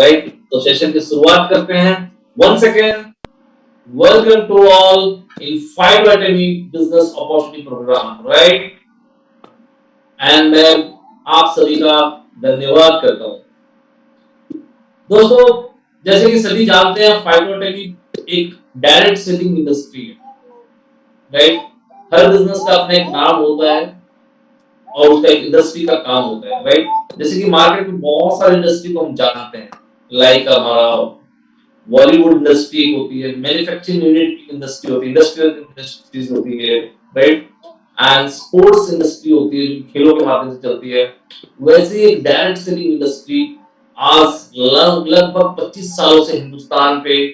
Right. तो session की शुरुआत करते हैं। One second, welcome to all in 5 business opportunity programme, right. And मैं आप सभी का धन्यवाद करता हूं। दोस्तों, जैसे कि सभी जानते हैं, 5 एक डायरेक्ट सेलिंग इंडस्ट्री है, राइट। हर बिजनेस का अपना एक नाम होता है और उसका एक इंडस्ट्री का काम होता है, राइट। जैसे कि मार्केट में बहुत सारी इंडस्ट्री को हम जानते हैं, लाइक हमारा बॉलीवुड इंडस्ट्री होती है, मैन्युफैक्चरिंग यूनिट इंडस्ट्री होती है, इंडस्ट्रियल इंडस्ट्रीज होती है, राइट। एंड स्पोर्ट्स इंडस्ट्री होती है जो खेलों के माध्यम से चलती है। वैसे एक डायरेक्ट सेलिंग इंडस्ट्री आज लगभग 25 सालों से हिंदुस्तान पे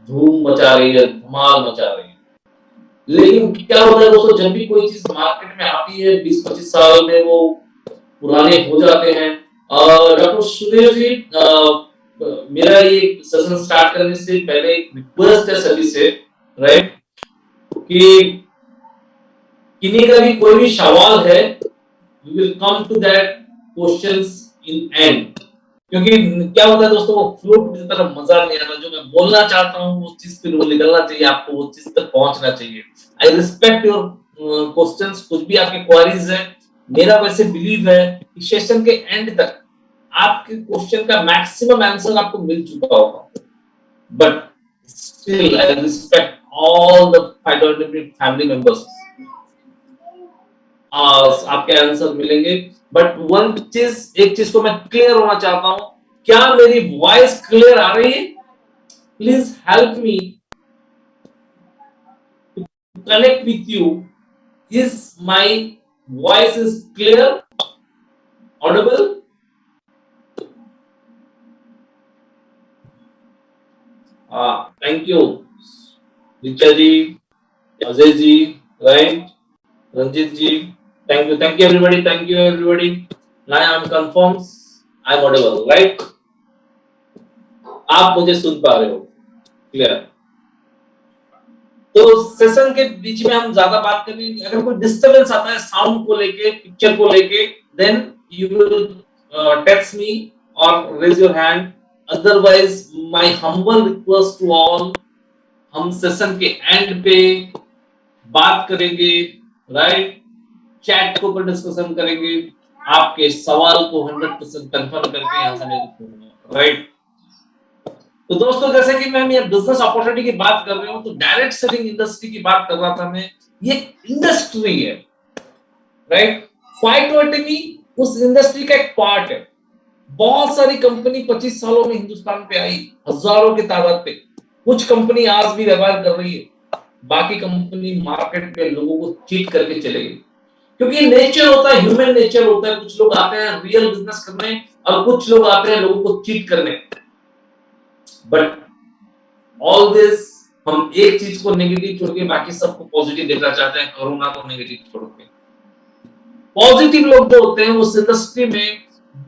धूम मचा रही है, धमाल मचा रही है। लेकिन क्या होता है दोस्तों, जब भी कोई चीज मार्केट में आती है 20-25 साल में वो पुराने हो जाते हैं। डॉक्टर सुधीर जी, मेरा ये सेशन स्टार्ट करने से पहले एक रिक्वेस्ट है सभी से, राइट, कि किन्हीं का भी कोई भी सवाल है, we will come to that questions in end. क्योंकि क्या होता है दोस्तों, वो फ्लो की तरह मजा नहीं आता। जो मैं बोलना चाहता हूँ उस चीज पे वो निकलना चाहिए, आपको वो चीज तक पहुंचना चाहिए। आई रिस्पेक्ट योर क्वेश्चंस, कुछ भी आपके क्वेरीज है। मेरा वैसे बिलीव है कि सेशन के एंड तक आपके क्वेश्चन का मैक्सिमम आंसर आपको मिल चुका होगा, but still I respect all the family members. आपके आंसर मिलेंगे, बट एक चीज को मैं क्लियर होना चाहता हूं, क्या मेरी वॉइस क्लियर आ रही है? Please help me to connect with you. Is my voice is clear, audible? Thank you Richa ji, Ajay ji, right, Ranjeet ji, thank you everybody. Now I am confirmed I am audible, right? आप मुझे सुन पा रहे हो, क्लियर? तो सेशन के बीच में हम ज्यादा बात करेंगे। अगर कोई डिस्टरबेंस आता है साउंड को लेके, पिक्चर को लेके, then you will text me और raise your hand. Otherwise my humble request to all, हम सेशन के एंड पे बात करेंगे, राइट। चैट के ऊपर डिस्कशन करेंगे, आपके सवाल को 100% कंफर्म करके यहां से मैं लिखूंगा, राइट। तो दोस्तों, जैसे कि मैं ये बिजनेस अपॉर्चुनिटी की बात कर रहा हूं, तो डायरेक्ट सेलिंग इंडस्ट्री की बात कर रहा था मैं। ये इंडस्ट्री है, राइट। फाइटोएटमी उस इंडस्ट्री का एक पार्ट है। बहुत सारी कंपनी 25 सालों में हिंदुस्तान पे आई, हजारों की तादाद पे। कुछ कंपनी आज भी व्यवहार कर रही है, बाकी कंपनी मार्केट पे लोगों को चीट करके चले गई। क्योंकि नेचर होता है, ह्यूमन नेचर होता है। कुछ लोग आते हैं रियल बिजनेस करने और कुछ लोग आते हैं लोगों को चीट करने। बट ऑल दिस, हम एक चीज को नेगेटिव छोड़ के बाकी सबको पॉजिटिव देखना चाहते हैं, कोरोना को नेगेटिव छोड़ के। पॉजिटिव लोग जो होते हैं उस इंडस्ट्री में,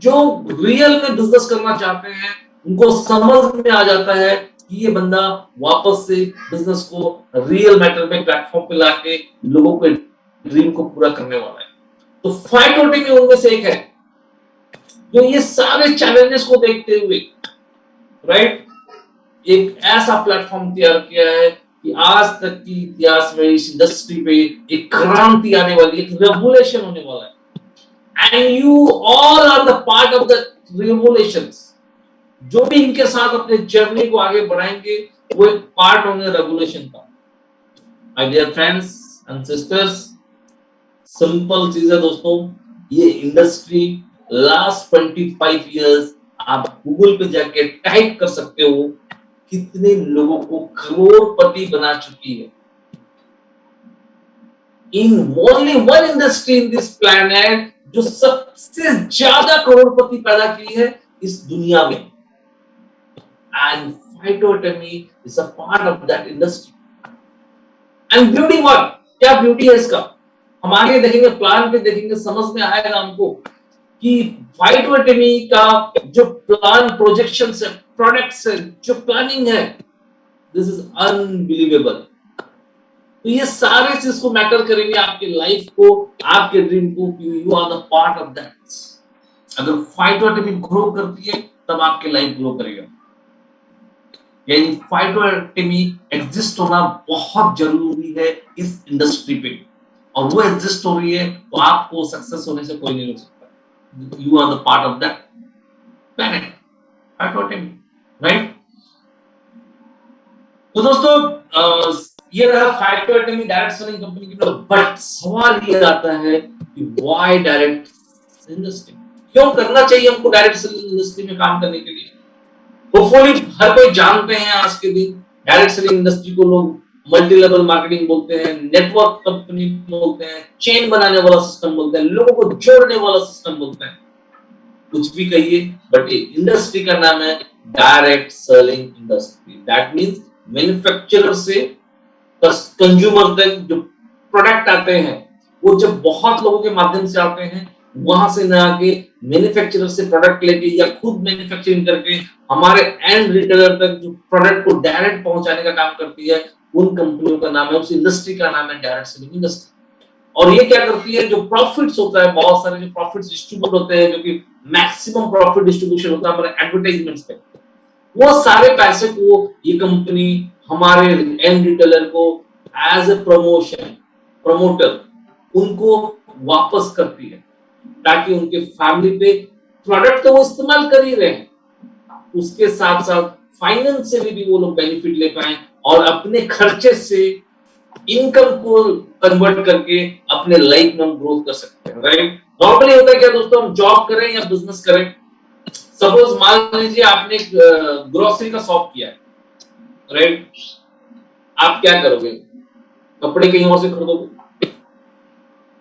जो रियल में बिजनेस करना चाहते हैं, उनको समझ में आ जाता है कि ये बंदा वापस से बिजनेस को रियल मैटर में प्लेटफॉर्म पे लाके लोगों के ड्रीम को पूरा करने वाला है। तो फाइटोएटमी उनमें से एक है जो ये सारे चैलेंजेस को देखते हुए, राइट, एक ऐसा प्लेटफॉर्म तैयार किया है कि आज तक की इतिहास में इस इंडस्ट्री पे एक क्रांति आने वाली है, एक रेवोल्यूशन होने वाला है। And you all are the part of the revolutions. जो भी इनके साथ अपने जर्नी को आगे बढ़ाएंगे वो एक पार्ट होंगे रेवोल्यूशन का। My dear friends and sisters, simple चीज है दोस्तों, ये इंडस्ट्री लास्ट 25 इयर्स, आप गूगल पे जाके टाइप कर सकते हो कितने लोगों को करोड़पति बना चुकी है। In only one industry in this planet जो सबसे ज्यादा करोड़पति पैदा की है इस दुनिया में, एंड फाइटोएटमी is a part of that industry. And beauty what, क्या ब्यूटी है इसका, हम आगे देखेंगे, प्लान पे देखेंगे, समझ में आएगा हमको कि फाइटोएटमी का जो प्लान, प्रोजेक्शन है, प्रोडक्ट्स है, जो प्लानिंग है, दिस इज अनबिलीवेबल। तो ये सारे चीज को मैटर करेंगे आपके लाइफ को, आपके ड्रीम को, you are the part of that. अगर फाइटोएटमी ग्रो करती है तब आपकी लाइफ ग्रो करेगा। यानी फाइटोएटमी एग्जिस्ट होना बहुत जरूरी है इस इंडस्ट्री पे, और वो एग्जिस्ट हो रही है तो आपको सक्सेस होने से कोई नहीं रोक सकता। You are the part of that planet फाइटोएटमी, राइट। तो दोस्तों ये रहा फाइटोएटमी डायरेक्ट सेलिंग कंपनी की। बट सवाल ये आता है कि व्हाई डायरेक्ट इंडस्ट्री, क्यों करना चाहिए हमको डायरेक्ट सेलिंग इंडस्ट्री में काम करने के लिए। होपफुली हर कोई जानते हैं आज के दिन डायरेक्ट सेलिंग इंडस्ट्री को लोग मल्टी लेवल मार्केटिंग बोलते हैं, नेटवर्क कंपनी बोलते हैं, चेन बनाने वाला सिस्टम बोलते हैं, लोगों को जोड़ने वाला सिस्टम बोलते हैं, कुछ भी कहिए, बट इंडस्ट्री का नाम है direct selling industry. That means manufacturer से कंज्यूमर तक जो प्रोडक्ट आते हैं वो जब बहुत लोगों के माध्यम से आते हैं, वहां से ना आके मैन्युफैक्चरर से प्रोडक्ट लेके या खुद मैन्युफैक्चरिंग करके हमारे एंड रिटेलर तक जो प्रोडक्ट को डायरेक्ट पहुंचाने का काम करती है, उन कंपनियों का नाम है, उस इंडस्ट्री का नाम है डायरेक्ट सेलिंग इंडस्ट्री। और ये क्या करती है, जो प्रॉफिट्स होता है, बहुत सारे जो प्रॉफिट्स डिस्ट्रीब्यूट होते हैं, जो कि मैक्सिमम प्रॉफिट डिस्ट्रीब्यूशन होता है हमारे एडवर्टाइजमेंट्स पे, वो सारे पैसे को ये कंपनी हमारे एंड रिटेलर को एज ए प्रमोटर उनको वापस करती है, ताकि उनके फैमिली पे प्रोडक्ट तो वो इस्तेमाल कर ही रहे हैं, उसके साथ साथ फाइनेंशियली भी वो लोग बेनिफिट ले पाए और अपने खर्चे से इनकम को कन्वर्ट करके अपने लाइफ में हम ग्रोथ कर सकते हैं, राइट। नॉर्मली होता है क्या दोस्तों, हम जॉब करें या बिजनेस करें, सपोज मान लीजिए आपने ग्रोसरी का शॉप किया है, राइट। आप क्या करोगे, कपड़े कहीं और से खरीदोगे,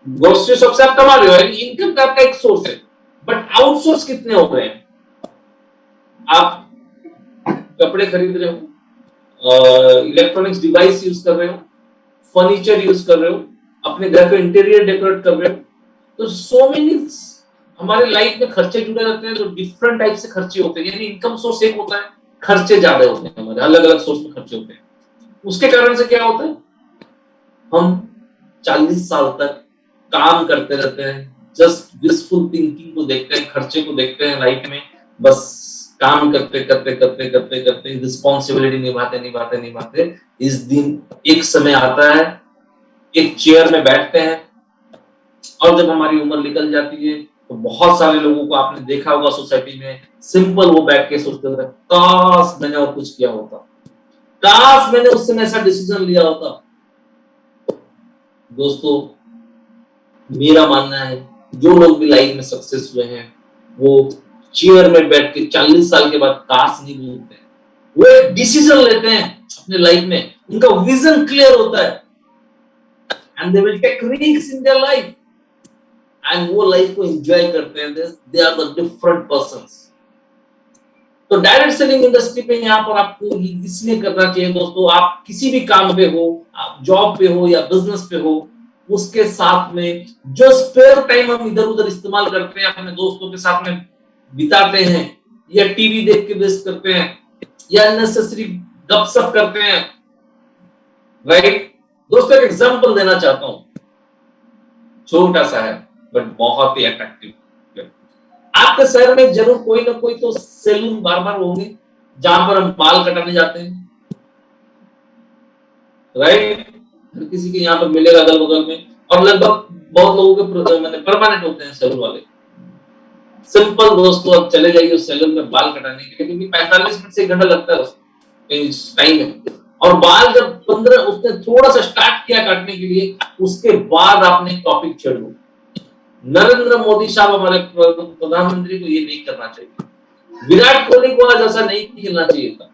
ग्रोसरी शॉप से आप कमा रहे हो, इनकम का आपका एक सोर्स है, बट आउटसोर्स कितने हो रहे हैं। आप कपड़े खरीद रहे हो, इलेक्ट्रॉनिक्स डिवाइस यूज कर रहे हो, फर्नीचर यूज कर रहे हो, अपने घर को इंटीरियर डेकोरेट कर रहे हो, तो सो मेनी हमारे लाइफ में खर्चे जुड़े रहते हैं, जो डिफरेंट टाइप से खर्चे होते हैं। यानी इनकम सोर्स एक होता है, खर्चे ज्यादा होते हैं, हमारे अलग अलग सोर्स में खर्चे होते हैं। उसके कारण से क्या होता है, हम 40 साल तक काम करते रहते हैं, जस्ट विशफुल थिंकिंग को देखते हैं, खर्चे को देखते हैं लाइफ में, बस काम करते करते करते करते करते रिस्पॉन्सिबिलिटी निभाते इस दिन एक समय आता है, एक चेयर में बैठते हैं, और जब हमारी उम्र निकल जाती है तो बहुत सारे लोगों को आपने देखा होगा सोसाइटी में, सिंपल वो बैठ के सोचते थे, काश मैंने और कुछ किया होता, काश मैंने उस समय ऐसा डिसीजन लिया होता। दोस्तों मेरा मानना है, जो लोग भी लाइफ में सक्सेस हुए हैं, वो चेयर में बैठ के 40 साल के बाद काश नहीं बोलते, वो एक डिसीजन लेते हैं अपने लाइफ में, उनका विजन क्लियर होता है, and they will take risk in their life, and वो लाइफ को एंजॉय करते हैं, they are the different persons. तो डायरेक्ट सेलिंग इंडस्ट्री पे यहाँ पर आपको इसलिए करना चाहिए दोस्तों, आप किसी भी काम पे हो, आप जॉब पे हो या बिजनेस पे हो, उसके साथ में जो स्पेयर टाइम हम इधर उधर इस्तेमाल करते हैं, अपने दोस्तों के साथ में बिताते हैं, या टीवी देख के वेस्ट करते हैं, या अननेसेसरी गपशप करते हैं, राइट। दोस्तों एक एग्जांपल देना चाहता हूं, छोटा सा है बट बहुत ही अट्रैक्टिव। आपके शहर में जरूर कोई ना कोई तो सैलून बार्बर होंगे, जहां पर हम बाल कटाने जाते हैं, राइट। हर किसी के यहाँ पर मिलेगा अगल बगल में, और लगभग बहुत लोगों के मैंने परमानेंट होते हैं सैलून वाले। सिंपल दोस्तों, अब चले जाइए उस सैलून में बाल कटाने के लिए, क्योंकि 45 मिनट से 1 घंटा लगता है उसको टाइम में, और बाल जब 15 उसने थोड़ा सा स्टार्ट किया काटने के लिए, उसके बाद आपने टॉपिक छेड़ दो। नरेंद्र मोदी साहब हमारे प्रधानमंत्री को ये नहीं करना चाहिए, विराट कोहली को आज ऐसा नहीं खेलना चाहिए था।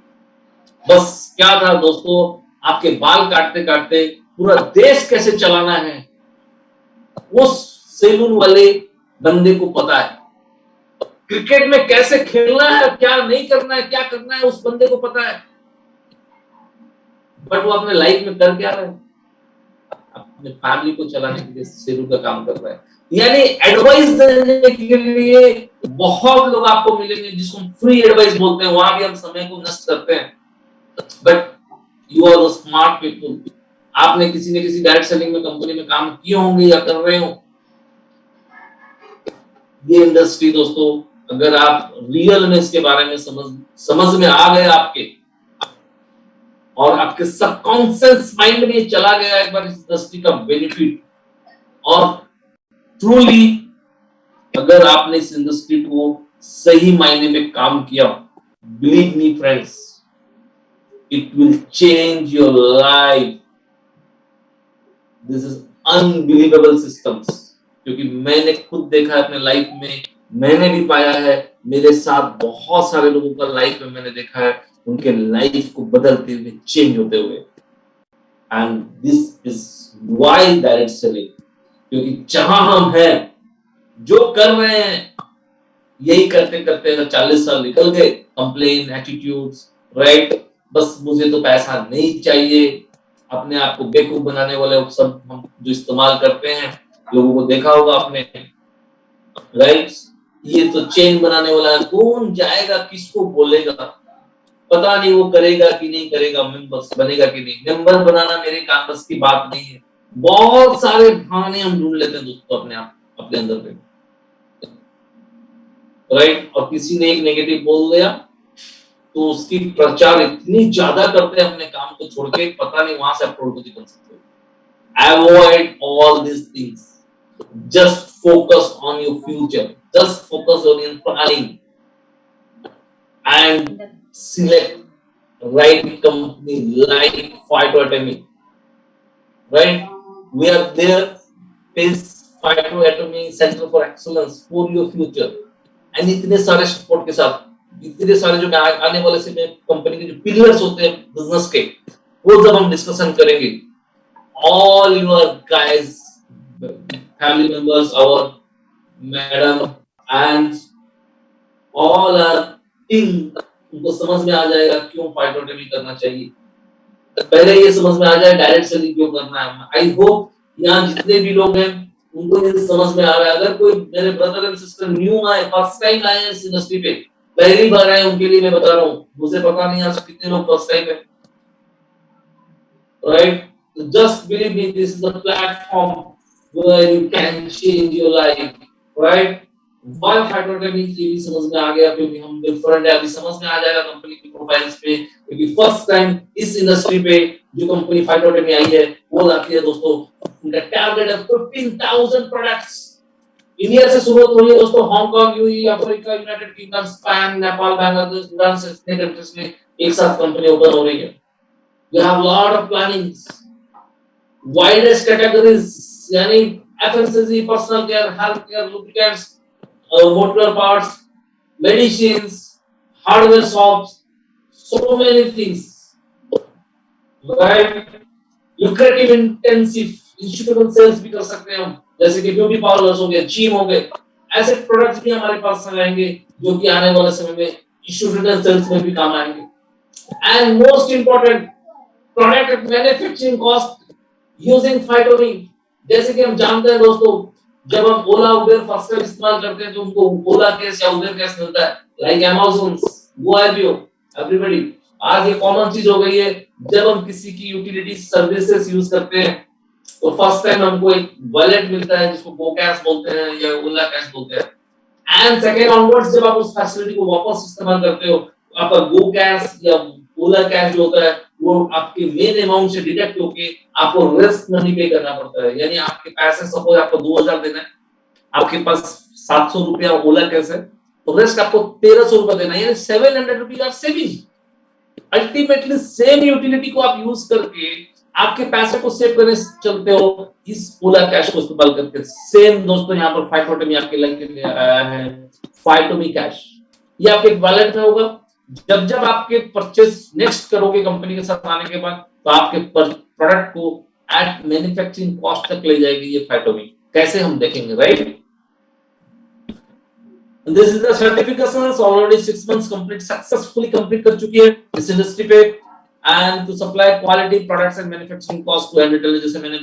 बस क्या था दोस्तों, आपके बाल काटते काटते पूरा देश कैसे चलाना है उस सैलून वाले बंदे को पता है, क्रिकेट में कैसे खेलना है, क्या नहीं करना है, क्या करना है, उस बंदे को पता है। बट वो अपने लाइफ में कर क्या रहा है, अपने फैमिली को चलाने के लिए सैलून का काम कर रहा है। यानी एडवाइस देने के लिए बहुत लोग आपको मिलेंगे, जिसको हम फ्री एडवाइस बोलते हैं, वहां भी हम समय को नष्ट करते हैं। But you are the smart people, आपने किसी न किसी डायरेक्ट सेलिंग में कंपनी में काम किए होंगे या कर रहे हो। ये इंडस्ट्री दोस्तों अगर आप रियल में इसके बारे में समझ में आ गए आपके, और आपके सबकॉन्शियस माइंड में चला गया एक बार इस इंडस्ट्री का बेनिफिट, और ट्रूली अगर आपने इस इंडस्ट्री को सही मायने में काम किया, believe me friends, it will change your life. This is unbelievable systems, क्योंकि मैंने खुद देखा है अपने लाइफ में, मैंने भी पाया है, मेरे साथ बहुत सारे लोगों का लाइफ में मैंने देखा है, उनके लाइफ को बदलते हुए, चेंज होते हुए। And this is why direct selling, क्योंकि जहां हम हैं, जो कर रहे हैं, यही करते करते अगर 40 साल निकल गए, कंप्लेन, एटीट्यूड्स, राइट, बस मुझे तो पैसा नहीं चाहिए, अपने आप को बेवकूफ बनाने वाले सब हम जो इस्तेमाल करते हैं, लोगों को देखा होगा आपने, राइट, ये तो चेन बनाने वाला है, कौन जाएगा, किसको बोलेगा, पता नहीं वो करेगा कि नहीं करेगा, मेंबर्स बनेगा कि नहीं, मेंबर बनाना मेरे काम बस की बात नहीं है। बहुत सारे बहाने हम ढूंढ लेते हैं दोस्तों अपने आप, अपने अंदर पे, राइट, और किसी ने एक नेगेटिव बोल दिया तो उसकी प्रचार इतनी ज्यादा करते हैं अपने काम को छोड़ के, पता नहीं वहां से आप करोड़पति बन सकते हो। Avoid all this things, just focus on your future, just focus on your planning and select right company like Phytoatomy, right? We are there, is Phytoatomy Center for Excellence for your future, and इतने सारे support के साथ, इतने सारे जो आने वाले से कंपनी के जो पिलर्स होते हैं बिजनेस के, वो जब हम डिस्कशन करेंगे, all your guys, family members, our madam and all our team, उनको समझ में आ जाएगा क्यों फाइटोटोमी करना चाहिए, पहले ये समझ में आ जाए डायरेक्ट सेलिंग क्यों करना है। आई होप यहाँ जितने भी लोग हैं उनको ये समझ में आ रहा है। अगर कोई मेरे ब्रदर एंड सिस्टर न्यू आए, फर्स्ट टाइम आए हैं इस इंडस्ट्री पे, पहली बार आए, उनके लिए मैं बता रहा हूँ, मुझे पता नहीं आज कितने लोग फर्स्ट टाइम है, right, just believe me, this is the platform where you can change your life, right. Why फाइटोटोमी ये भी समझ में आ गया, क्योंकि हम डिफरेंट है, अभी समझ में आ जाएगा कंपनी की प्रोफाइल्स पे, क्योंकि फर्स्ट टाइम इस इंडस्ट्री पे जो कंपनी फाइटोटोमी आई है वो लाती है दोस्तों, उनका टारगेट है 15,000 प्रोडक्ट्स। इंडिया से शुरुआत हो रही है दोस्तों, Hong Kong, UAE, Africa, United kingdom, Spain, Nepal, Bangladesh, Iran से इतने कंट्रीज में एक साथ कंपनी ओपन हो रही है। We have lot of plannings, widest categories, यानी FMCG, personal care, health care, lubricants, motor parts, medicines, hardware shops, so many things, right? Lucrative, intensive, institutional sales भी कर सकते हैं हम, जैसे कि ब्यूटी पार्लर्स हो गए, जिम हो गए, ऐसे प्रोडक्ट्स भी हमारे पास आएंगे जो कि आने वाले समय में इंस्टीट्यूशनल सेल्स में भी काम आएंगे। And most important, product manufacturing cost using फाइटोमी, जैसे कि हम जानते हैं दोस्तों, जब हम ओला उबेर फर्स्ट टाइम इस्तेमाल करते हैं तो उनको ओला कैश या उबेर कैश मिलता है, लाइक अमेज़न, गोआबियो, एवरीबॉडी। आज ये कॉमन चीज हो गई है, जब हम किसी की यूटिलिटी सर्विसेज यूज करते हैं तो फर्स्ट टाइम हमको एक वॉलेट मिलता है जिसको गो कैश बोलते हैं या ओला कैश बोलते हैं। एंड सेकंड ऑनवर्ड्स जब आप उस फैसिलिटी को वापस इस्तेमाल करते हो, आपका गो कैश या ओला कैश जो होता है वो आपके मेन अमाउंट से डिडक्ट होके आपको रेस्ट मनी पे करना पड़ता है। यानी आपके पैसे, सपोज आपको 2000 देना है, आपके पास 700 रुपया ओला कैश है, तो रेस्ट आपको 1300 रुपया देना है, यानी 700 rupees are saving. Ultimately same utility को आप यूज करके आपके पैसे को सेव करने चलते हो इस ओला कैश को इस्तेमाल करके। सेम दोस्तों यहाँ पर फाइटोटोमी आपके लिए आया है, फाइटोमी कैश, ये आपके वॉलेट में होगा। जब जब आपके परचेस नेक्स्ट करोगे कंपनी के साथ आने के बाद, तो आपके प्रोडक्ट को एट मैन्युफैक्चरिंग कॉस्ट तक ले जाएगी ये फाइटोमी। कैसे हम देखेंगे, right. This is the certifications, already 6 months complete successfully complete कर चुकी है इस इंडस्ट्री पे, and to supply quality products and manufacturing cost to handle, जैसे मैंने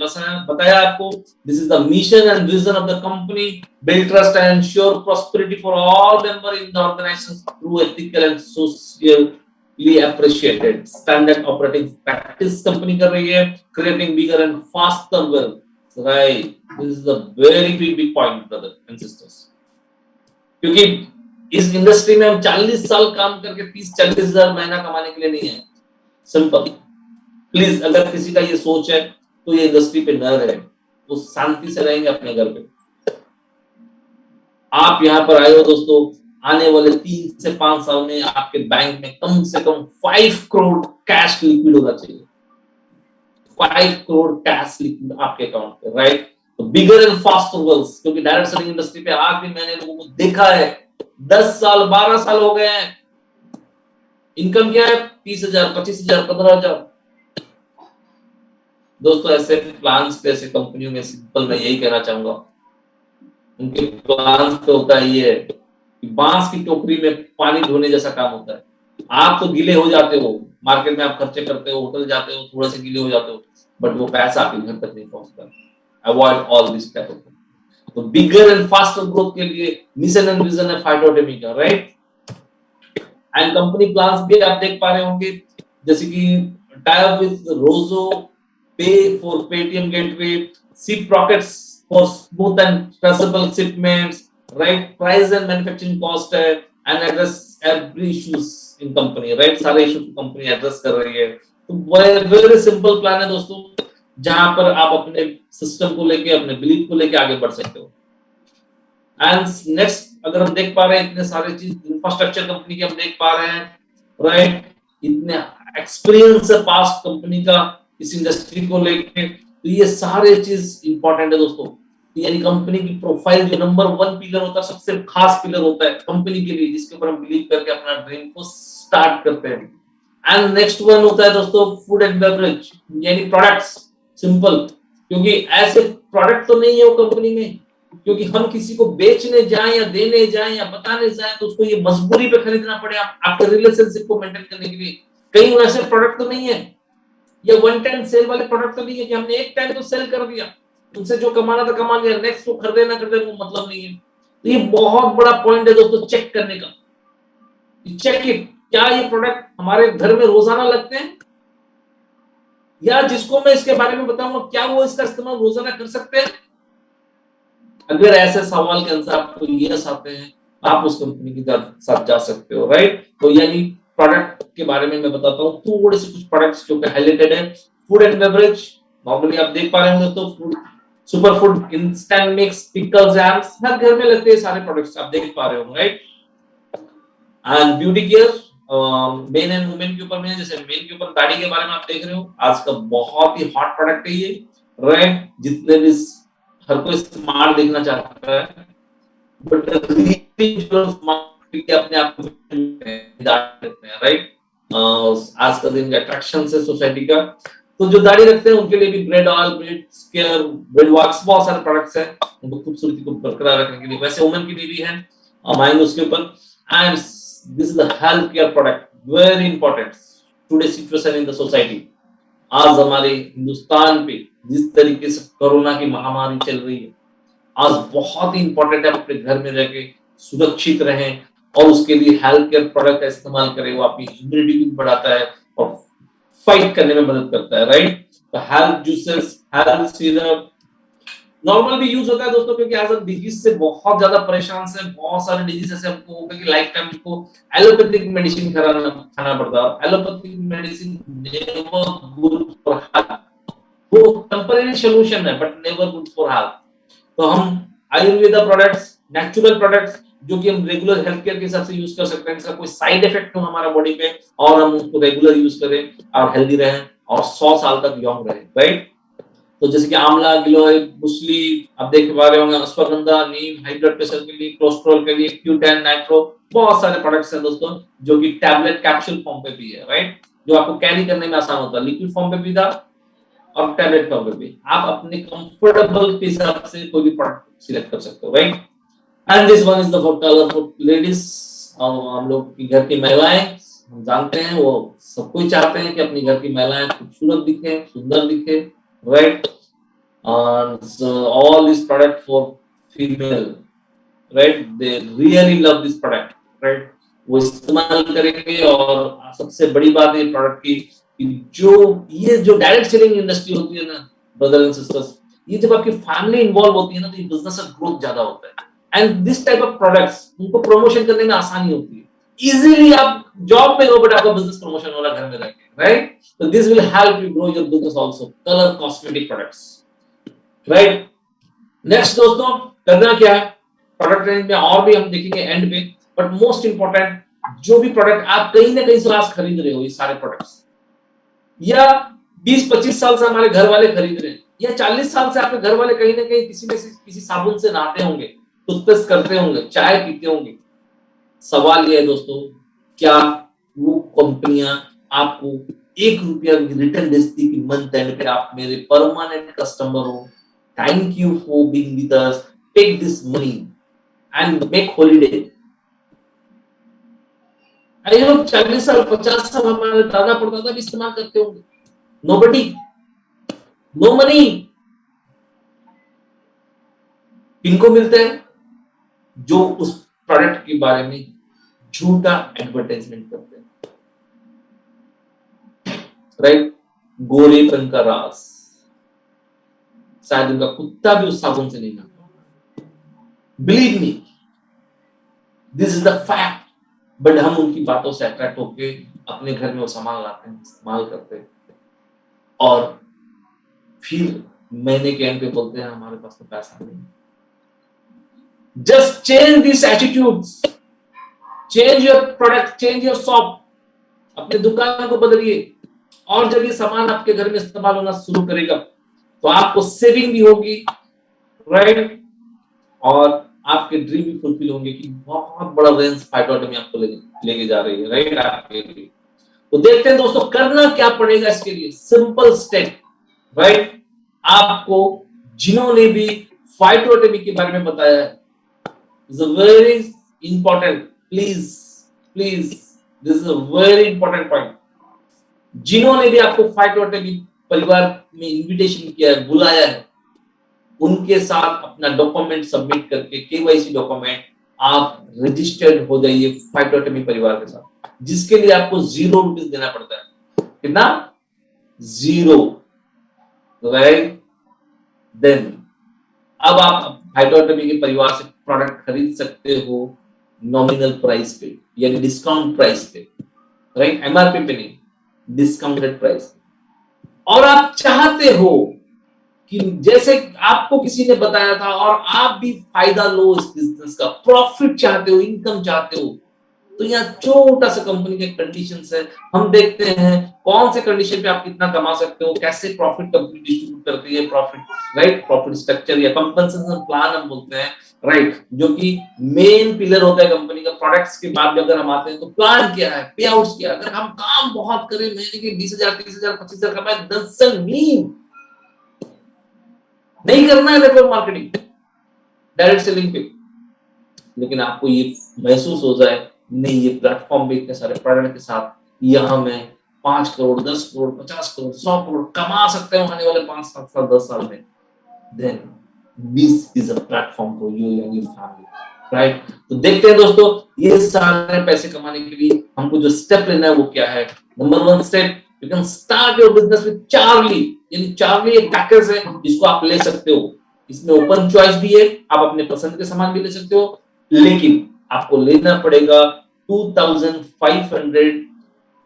बताया आपको, this is the mission and vision of the company, build trust and ensure prosperity for all member in the organisation through ethical and socially appreciated standard operating practice company कर रही है, creating bigger and faster wealth, right. This is a very big point brother and sisters, क्योंकि इस industry में हम 40 साल काम करके 30-40 हजार महीना कमाने के लिए नहीं है। सिंपल। प्लीज अगर किसी का ये सोच है तो ये इंडस्ट्री पे न रहे, वो शांति से रहेंगे अपने घर पे। आप यहाँ पर आए हो दोस्तों, आने वाले 3 से 5 साल में आपके बैंक में कम से कम 5 करोड़ कैश लिक्विड होना चाहिए। 5 करोड़ कैश लिक्विड आपके अकाउंट पे, राइट। तो बिगर एंड फास्टर वर्ल्स, क्योंकि डायरेक्ट सेलिंग इंडस्ट्री पे आज भी मैंने लोगों को देखा है 10 साल 12 साल हो गए हैं, इनकम क्या है 30,000 25,000 15,000। दोस्तों ऐसे प्लान्स पे, ऐसे कंपनियों में सिंपल मैं यही कहना चाहूंगा, उनके प्लान्स पे होता है ये कि बांस की टोकरी में पानी ढोने जैसा काम होता है। आप तो गीले हो जाते हो, मार्केट में आप खर्चे करते हो, होटल जाते हो, थोड़े से गीले हो जाते हो, बट वो पैसा आपके घर तक नहीं पहुंचता। Avoid all this type of thing. तो बिगर एंड फास्टर ग्रोथ के लिए मिशन एंड विजन है फाइटोडेमी का, राइट। एंड कंपनी प्लान्स भी आप देख पा रहे होंगे, जैसे कि टाई अप विद रोजो, pay for Paytm gateway, ship rockets for smooth and traceable shipments, right. Price and manufacturing cost है, and address every issues in company, right. सारे इश्यूज कंपनी एड्रेस कर रही है। तो वेरी सिंपल प्लान है दोस्तों, जहां पर आप अपने सिस्टम को लेके, अपने बिलीफ को लेके आगे बढ़ सकते हो। एंड नेक्स्ट अगर हम देख पा रहे हैं, इतने सारे चीज इंफ्रास्ट्रक्चर कंपनी के हम देख पा रहे हैं, राइट। इतने एक्सपीरियंस है पास्ट कंपनी का इस इंडस्ट्री को लेके, तो ये सारे चीज इंपॉर्टेंट है दोस्तों। यानी कंपनी की प्रोफाइल जो नंबर 1 पिलर होता है, सबसे खास पिलर होता है कंपनी के लिए, जिसके ऊपर हम बिलीव करके अपना ड्रीम को स्टार्ट करते हैं। एंड नेक्स्ट वन होता है दोस्तों फूड एंड बेवरेज, यानी प्रोडक्ट्स। सिंपल, क्योंकि ऐसे प्रोडक्ट तो नहीं है वो कंपनी में, क्योंकि हम किसी को बेचने जाएं या देने जाएं या बताने जाएं तो उसको ये मजबूरी पे खरीदना पड़े आपके रिलेशनशिप को मेंटेन करने के लिए। कहीं वैसे प्रोडक्ट तो नहीं है, ये वन टाइम सेल वाले प्रोडक्ट तो नहीं है कि हमने एक टाइम तो सेल कर दिया, उनसे जो कमाना था कमा लिया, नेक्स्ट को खरीदे ना खरीदे वो मतलब नहीं है। तो ये बहुत बड़ा पॉइंट है दोस्तों चेक करने का। चेक इट, क्या ये प्रोडक्ट हमारे घर में रोजाना लगते हैं, या जिसको मैं इसके बारे में बताऊंगा क्या वो इसका इस्तेमाल रोजाना कर सकते हैं। अगर ऐसे सवाल के आंसर आपको यस आते हैं, आप उस कंपनी के साथ जा सकते हो, राइट। तो यानी प्रोडक्ट के बारे में मैं बताता हूँ थोड़े से कुछ प्रोडक्ट्स जो कि हाईलाइटेड है। फूड एंड बेवरेज, नॉर्मली आप देख पा रहे होंगे तो food, super food, instant mix, pickle, jams, हर घर में लगते हैं सारे प्रोडक्ट्स आप देख पा रहे होंगे, right. And beauty care, main and women के ऊपर में, जैसे मेन के ऊपर दाढ़ी के बारे में आप देख रहे हो, आज का बहुत ही हॉट प्रोडक्ट है ये, राइट। जितने भी हर कोई स्मार्ट दिखना चाहता है, बट जो स्मार्ट अपने आप को रखते हैं, राइट। आज का दिन अट्रैक्शन है सोसाइटी का, तो जो दाढ़ी रखते हैं उनके लिए भी beard oil, beard's care, beard wax, बहुत सारे प्रोडक्ट्स हैं उनको खूबसूरती को बरकरार रखने के लिए। वैसे वुमेन के लिए भी है, माइंड उसके ऊपर। And this is the health care product, very important today situation in the society. आज हमारे हिंदुस्तान पे जिस तरीके से कोरोना की महामारी चल रही है, आज बहुत ही इंपॉर्टेंट है अपने घर में रह के सुरक्षित रहें, और उसके लिए हेल्थ केयर प्रोडक्ट का इस्तेमाल करें। वो आपकी इम्यूनिटी को बढ़ाता है और फाइट करने में मदद करता है, राइट। तो health juices, health syrup normal भी यूज होता है दोस्तों, क्योंकि आज हम डिजीज से बहुत ज्यादा परेशान से, बहुत सारे डिजीज से हमको होगा कि लाइफ टाइम को एलोपैथिक मेडिसिन खाना पड़ता है। Allopathic medicine never good for health, वो टेम्परेरी सॉल्यूशन है but never good for health. तो हम आयुर्वेदा प्रोडक्ट्स, नेचुरल प्रोडक्ट्स जो कि हम रेगुलर हेल्थ केयर के हिसाब से यूज कर सकते हैं, इसका कोई साइड इफेक्ट हो हमारा बॉडी पे, और हम उसको रेगुलर यूज करें और हेल्दी रहें और 100 साल तक यंग रहें, राइट। तो जैसे कि आंवला, गिलोय, मुसली आप देख पा रहे होंगे, अश्वगंधा, नीम, हाई ब्लड प्रेशर के लिए, कोलेस्ट्रॉल के लिए, Q10, नाइट्रो, बहुत सारे प्रोडक्ट्स हैं दोस्तों जो कि टैबलेट कैप्सूल फॉर्म पे भी है, राइट। जो आपको कैरी करने में आसान होता है, लिक्विड फॉर्म पे भी था और टैबलेट फॉर्म पे भी। आप अपने कंफर्टेबल के हिसाब से कोई भी प्रोडक्ट सिलेक्ट कर सकते हो, right. And this one is the for ladies, हम लोग की घर की महिलाएं, हम जानते हैं वो सब कोई चाहते हैं कि अपनी घर की महिलाएं खूबसूरत दिखे, सुंदर दिखे, right. And so all this product for female, right, they really love this product, right. वो इस्तेमाल करेंगे। और सबसे बड़ी बात है प्रोडक्ट की, जो डायरेक्ट सेलिंग इंडस्ट्री होती है ना ब्रदर एंड सिस्टर्स, ये जब आपकी फैमिली इन्वॉल्व होती है ना, तो ये बिजनेस का ग्रोथ ज्यादा होता है। And this type of products उनको प्रमोशन करने में आसानी होती है। इजीली आप जॉब पे हो बट आपका बिजनेस प्रमोशन वाला घर में रह के, राइट? तो this will help you grow your business also, colour cosmetic products, right? Next दोस्तों करना क्या है, प्रोडक्ट रेंज में और भी हम देखेंगे एंड पे, बट मोस्ट इंपॉर्टेंट जो भी प्रोडक्ट आप कहीं ना कहीं से आज खरीद रहे हो, ये सारे प्रोडक्ट्स या 20-25 साल से हमारे घर वाले खरीद रहे हैं, या 40 साल से आपके घर वाले कहीं ना कहीं किसी साबुन से नहाते होंगे, टूथपेस्ट करते होंगे, चाय पीते होंगे। सवाल यह है दोस्तों, क्या वो कंपनियां आपको 1 रुपया रिटर्न देती कि मंथ एंड पे आप मेरे परमानेंट कस्टमर हो, thank you for being with us, take this money and make holiday. I hope 40 साल 50 साल हमारे दादा परदादा भी इस्तेमाल करते होंगे। Nobody, no money. किनको मिलते हैं? जो उस प्रोडक्ट के बारे में झूठा एडवर्टाइजमेंट करते हैं, राइट? गोरेपन का राज, शायद उनका कुत्ता भी उस साबुन से नहीं नहाता। Believe me, this is the fact. But हम उनकी बातों से अट्रैक्ट होके अपने घर में वो सामान लाते हैं, इस्तेमाल करते हैं, और फिर महीने के एंड पे बोलते हैं हमारे पास तो पैसा नहीं। Just change this attitudes, change your product, change your shop, अपने दुकान को बदलिए, और जब ये सामान आपके घर में इस्तेमाल होना शुरू करेगा तो आपको सेविंग भी होगी, राइट? और आपके ड्रीम भी फुलफिल होंगे कि बहुत बड़ा रेंज फाइटोटमी आपको लेके जा रही है, राइट? आपके लिए तो देखते हैं दोस्तों करना क्या पड़ेगा इसके लिए। Simple step, right? आपको जिन्होंने भी फाइटोटमी के बारे में बताया है, is a very important, please please, this is a very important point. जिन्होंने भी आपको फाइटोटमी परिवार में इनविटेशन किया है, बुलाया है, उनके साथ अपना डॉक्यूमेंट सबमिट करके, केवाईसी डॉक्यूमेंट, आप रजिस्टर्ड हो जाइए फाइटोटमी परिवार के साथ, जिसके लिए आपको 0 रुपीज देना पड़ता है। कितना? 0, राइट? देन अब आप फाइटोटमी के परिवार से प्रोडक्ट खरीद सकते हो नॉमिनल प्राइस पे, यानी डिस्काउंट प्राइस पे, राइट? एमआरपी पे नहीं, डिस्काउंटेड प्राइस। और आप चाहते हो कि जैसे आपको किसी ने बताया था और आप भी फायदा लो इस बिजनेस का, प्रॉफिट चाहते हो, इनकम चाहते हो, तो यहाँ छोटा सा कंपनी के कंडीशंस है, हम देखते हैं कौन से कंडीशन पे आप कितना कमा सकते हो, कैसे प्रॉफिट कंपनी डिस्ट्रीब्यूट करती है प्रॉफिट, राइट? प्रॉफिट स्ट्रक्चर या कंपनसेशन प्लान हम बोलते हैं, राइट? जो कि मेन पिलर होता है कंपनी का। प्रोडक्ट्स के बाद अगर हम आते हैं तो प्लान क्या है, पे आउट्स क्या है। अगर हम काम बहुत करें, महीने के 20,000 30,000 25,000 कमाए, डजंट मीन नहीं करना है नेटवर्क मार्केटिंग, डायरेक्ट सेलिंग पे, लेकिन आपको ये महसूस हो जाए नहीं, ये प्लेटफॉर्म पे इतने सारे प्रोडक्ट के साथ यहाँ मैं 5 करोड़ 10 करोड़ 50 करोड़ 100 करोड़ कमा सकते हो आने वाले 5 7 साल 10 साल में, then this is a platform for you and your family, right? तो देखते हैं दोस्तों ये सारे पैसे कमाने के लिए हमको जो स्टेप लेना है वो क्या है। Number 1 step, you can start your business with Charlie. यानी चार्ली एक पैकेज है जिसको आप ले सकते हो, इसमें ओपन चॉइस भी है, आप अपने पसंद के सामान भी ले सकते हो, लेकिन आपको लेना पड़ेगा 2500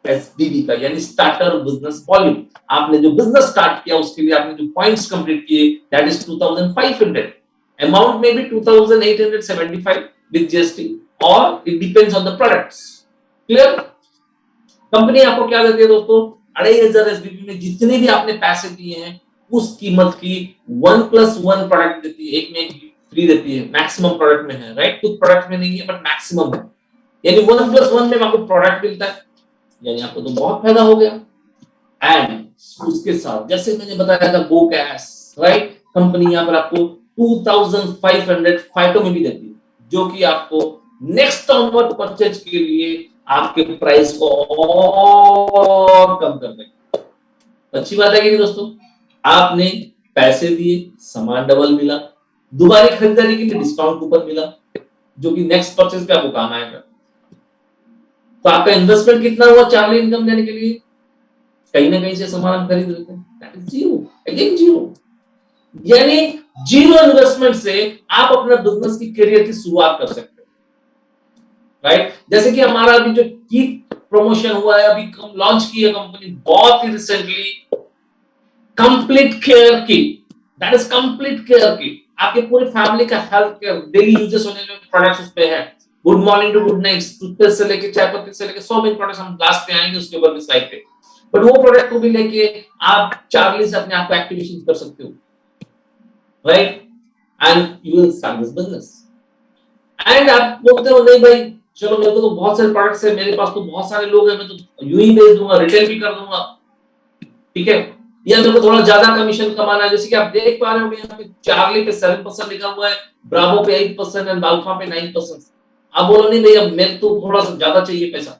एसबीबी का, यानी स्टार्टर बिजनेस वॉल्यूम। आपने जो बिजनेस स्टार्ट किया उसके लिए आपने जो पॉइंट्स कंप्लीट किए, दैट इज 2500। अमाउंट में भी 2875 विद जीएसटी, और it depends on the products. Clear? Company आपको क्या देती है दोस्तों? 2500 एसबीपी में जितने भी आपने पैसे दिए हैं उस कीमत की 1+1 प्रोडक्ट देती है, एक में एक फ्री देती है, मैक्सिमम प्रोडक्ट में है, राइट? कुछ प्रोडक्ट में नहीं है बट मैक्सिमम है, यानी 1+1 में आपको प्रोडक्ट मिलता है, यानी आपको तो बहुत फायदा हो गया। एंड उसके साथ जैसे मैंने बताया था गो कैश, राइट? कंपनी यहाँ पर आपको 2500 फाइटो में भी देती है, जो कि आपको नेक्स्ट ऑनवर्ड परचेज के लिए आपके प्राइस को और कम कर देगा। अच्छी बात है कि नहीं दोस्तों? आपने पैसे दिए, सामान डबल मिला, दोबारा खरीदारी के लिए डिस्काउंट कूपन मिला, जो कि नेक्स्ट परचेज पे आपको काम आएगा। तो आपका इन्वेस्टमेंट कितना हुआ चार्ली इनकम लेने के लिए? कहीं ना कहीं से सामान हम खरीद लेते हैं, that is zero, again zero. यानी जीरो इन्वेस्टमेंट से आप अपना बिजनेस की करियर की शुरुआत कर सकते हो, राइट। जैसे कि हमारा अभी जो की प्रमोशन हुआ है, अभी लॉन्च की है कंपनी बहुत ही रिसेंटली, कंप्लीट केयर की, दैट इज कंप्लीट केयर की, आपके पूरी फैमिली का हेल्थ केयर, डेली यूजेस होने जो प्रोडक्ट्स उस पे है, good morning to good night, toothpaste से लेके चाय पत्ती से लेके सो मेनी प्रोडक्ट्स, हम लास्ट पे आएंगे उसके ऊपर भी स्लाइड पे। बट वो प्रोडक्ट को भी लेके आप चार्ली से अपने आप को एक्टिवेशन कर सकते हो, right, and you will start this business. And आप बोलते हो नहीं भाई चलो मेरे को तो बहुत सारे प्रोडक्ट्स है, मेरे पास तो बहुत सारे लोग हैं, मैं तो यूं ही बेच दूंगा, रिटेल भी कर दूंगा, ठीक है, या मेरे को थोड़ा ज्यादा कमीशन कमाना है। जैसे कि आप देख पा रहे हो यहाँ पे चार्ली पे 7% लिखा हुआ है, ब्रावो पे 8% एंड अल्फा पे 9%। आप बोलो नहीं भैया मेरे तो थोड़ा सा ज्यादा चाहिए पैसा,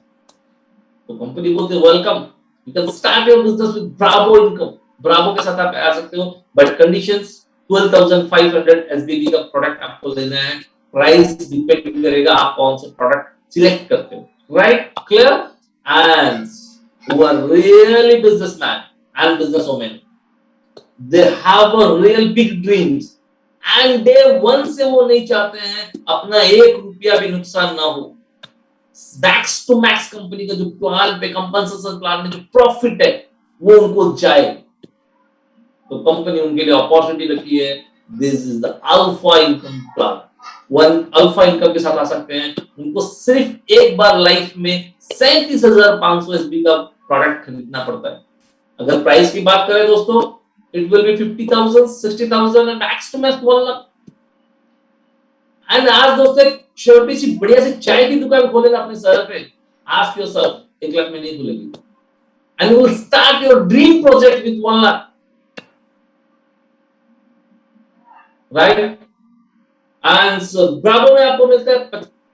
तो कंपनी बोलते है welcome, you can start your business with Bravo income, Bravo के साथ आप आ सकते हो, बट कंडीशंस 12,500 एसबीबी का प्रोडक्ट आपको लेना है, प्राइस डिपेंड करेगा आप कौन सा प्रोडक्ट सिलेक्ट करते हो, right, clear. And who are really businessman and businesswomen, they have a real big dreams and day one से वो नहीं चाहते हैं अपना 1 रुपया भी नुकसान ना हो। मैक्स टू मैक्स कंपनी का जो प्लान पे, कंपनसेशन प्लान में जो प्रॉफिट है वो उनको जाए, तो कंपनी उनके लिए अपॉर्चुनिटी रखी है, this is the alpha income plan. One alpha income के साथ आ सकते हैं, उनको सिर्फ एक बार लाइफ में 37,500 एसबी का प्रोडक्ट खरीदना पड़ता है। अगर प्राइस की बात करें दोस्तों, it will be 50,000, 60,000 and max to max 1 lakh. And आज दोस्तों एक छोटी सी बढ़िया सी चाय की दुकान खोलेगा अपने शहर पे, आस्क योरसेल्फ 1 लाख में नहीं खुलेगी, and you will start your dream project with 1 lakh, right. And Bravo में आपको मिलता है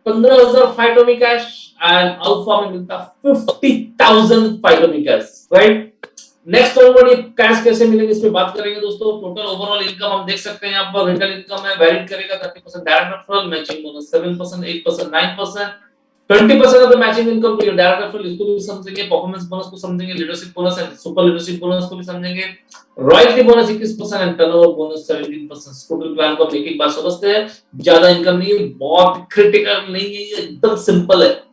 15,000 फाइटोमी कैश एंड अल्फा में मिलता है 50,000 फाइटोमी कैश, राइट। नेक्स्ट ऑनवर्ड ये कैश कैसे मिलेंगे इस पे बात करेंगे दोस्तों। टोटल ओवरऑल इनकम हम देख सकते हैं यहाँ पर, रिटेल इनकम है, वेरिड करेगा 30% direct referral, matching bonus 7%, 8%, 9%, 20% of the matching income to your direct referral, इसको भी समझेंगे, परफॉर्मेंस बोनस को समझेंगे, leadership bonus and super leadership bonus को भी समझेंगे, royalty bonus 21% and turnover bonus 17%। Total plan को हम एक एक बार समझते हैं, ज्यादा इनकम नहीं है, बहुत क्रिटिकल नहीं है, ये एकदम सिंपल है।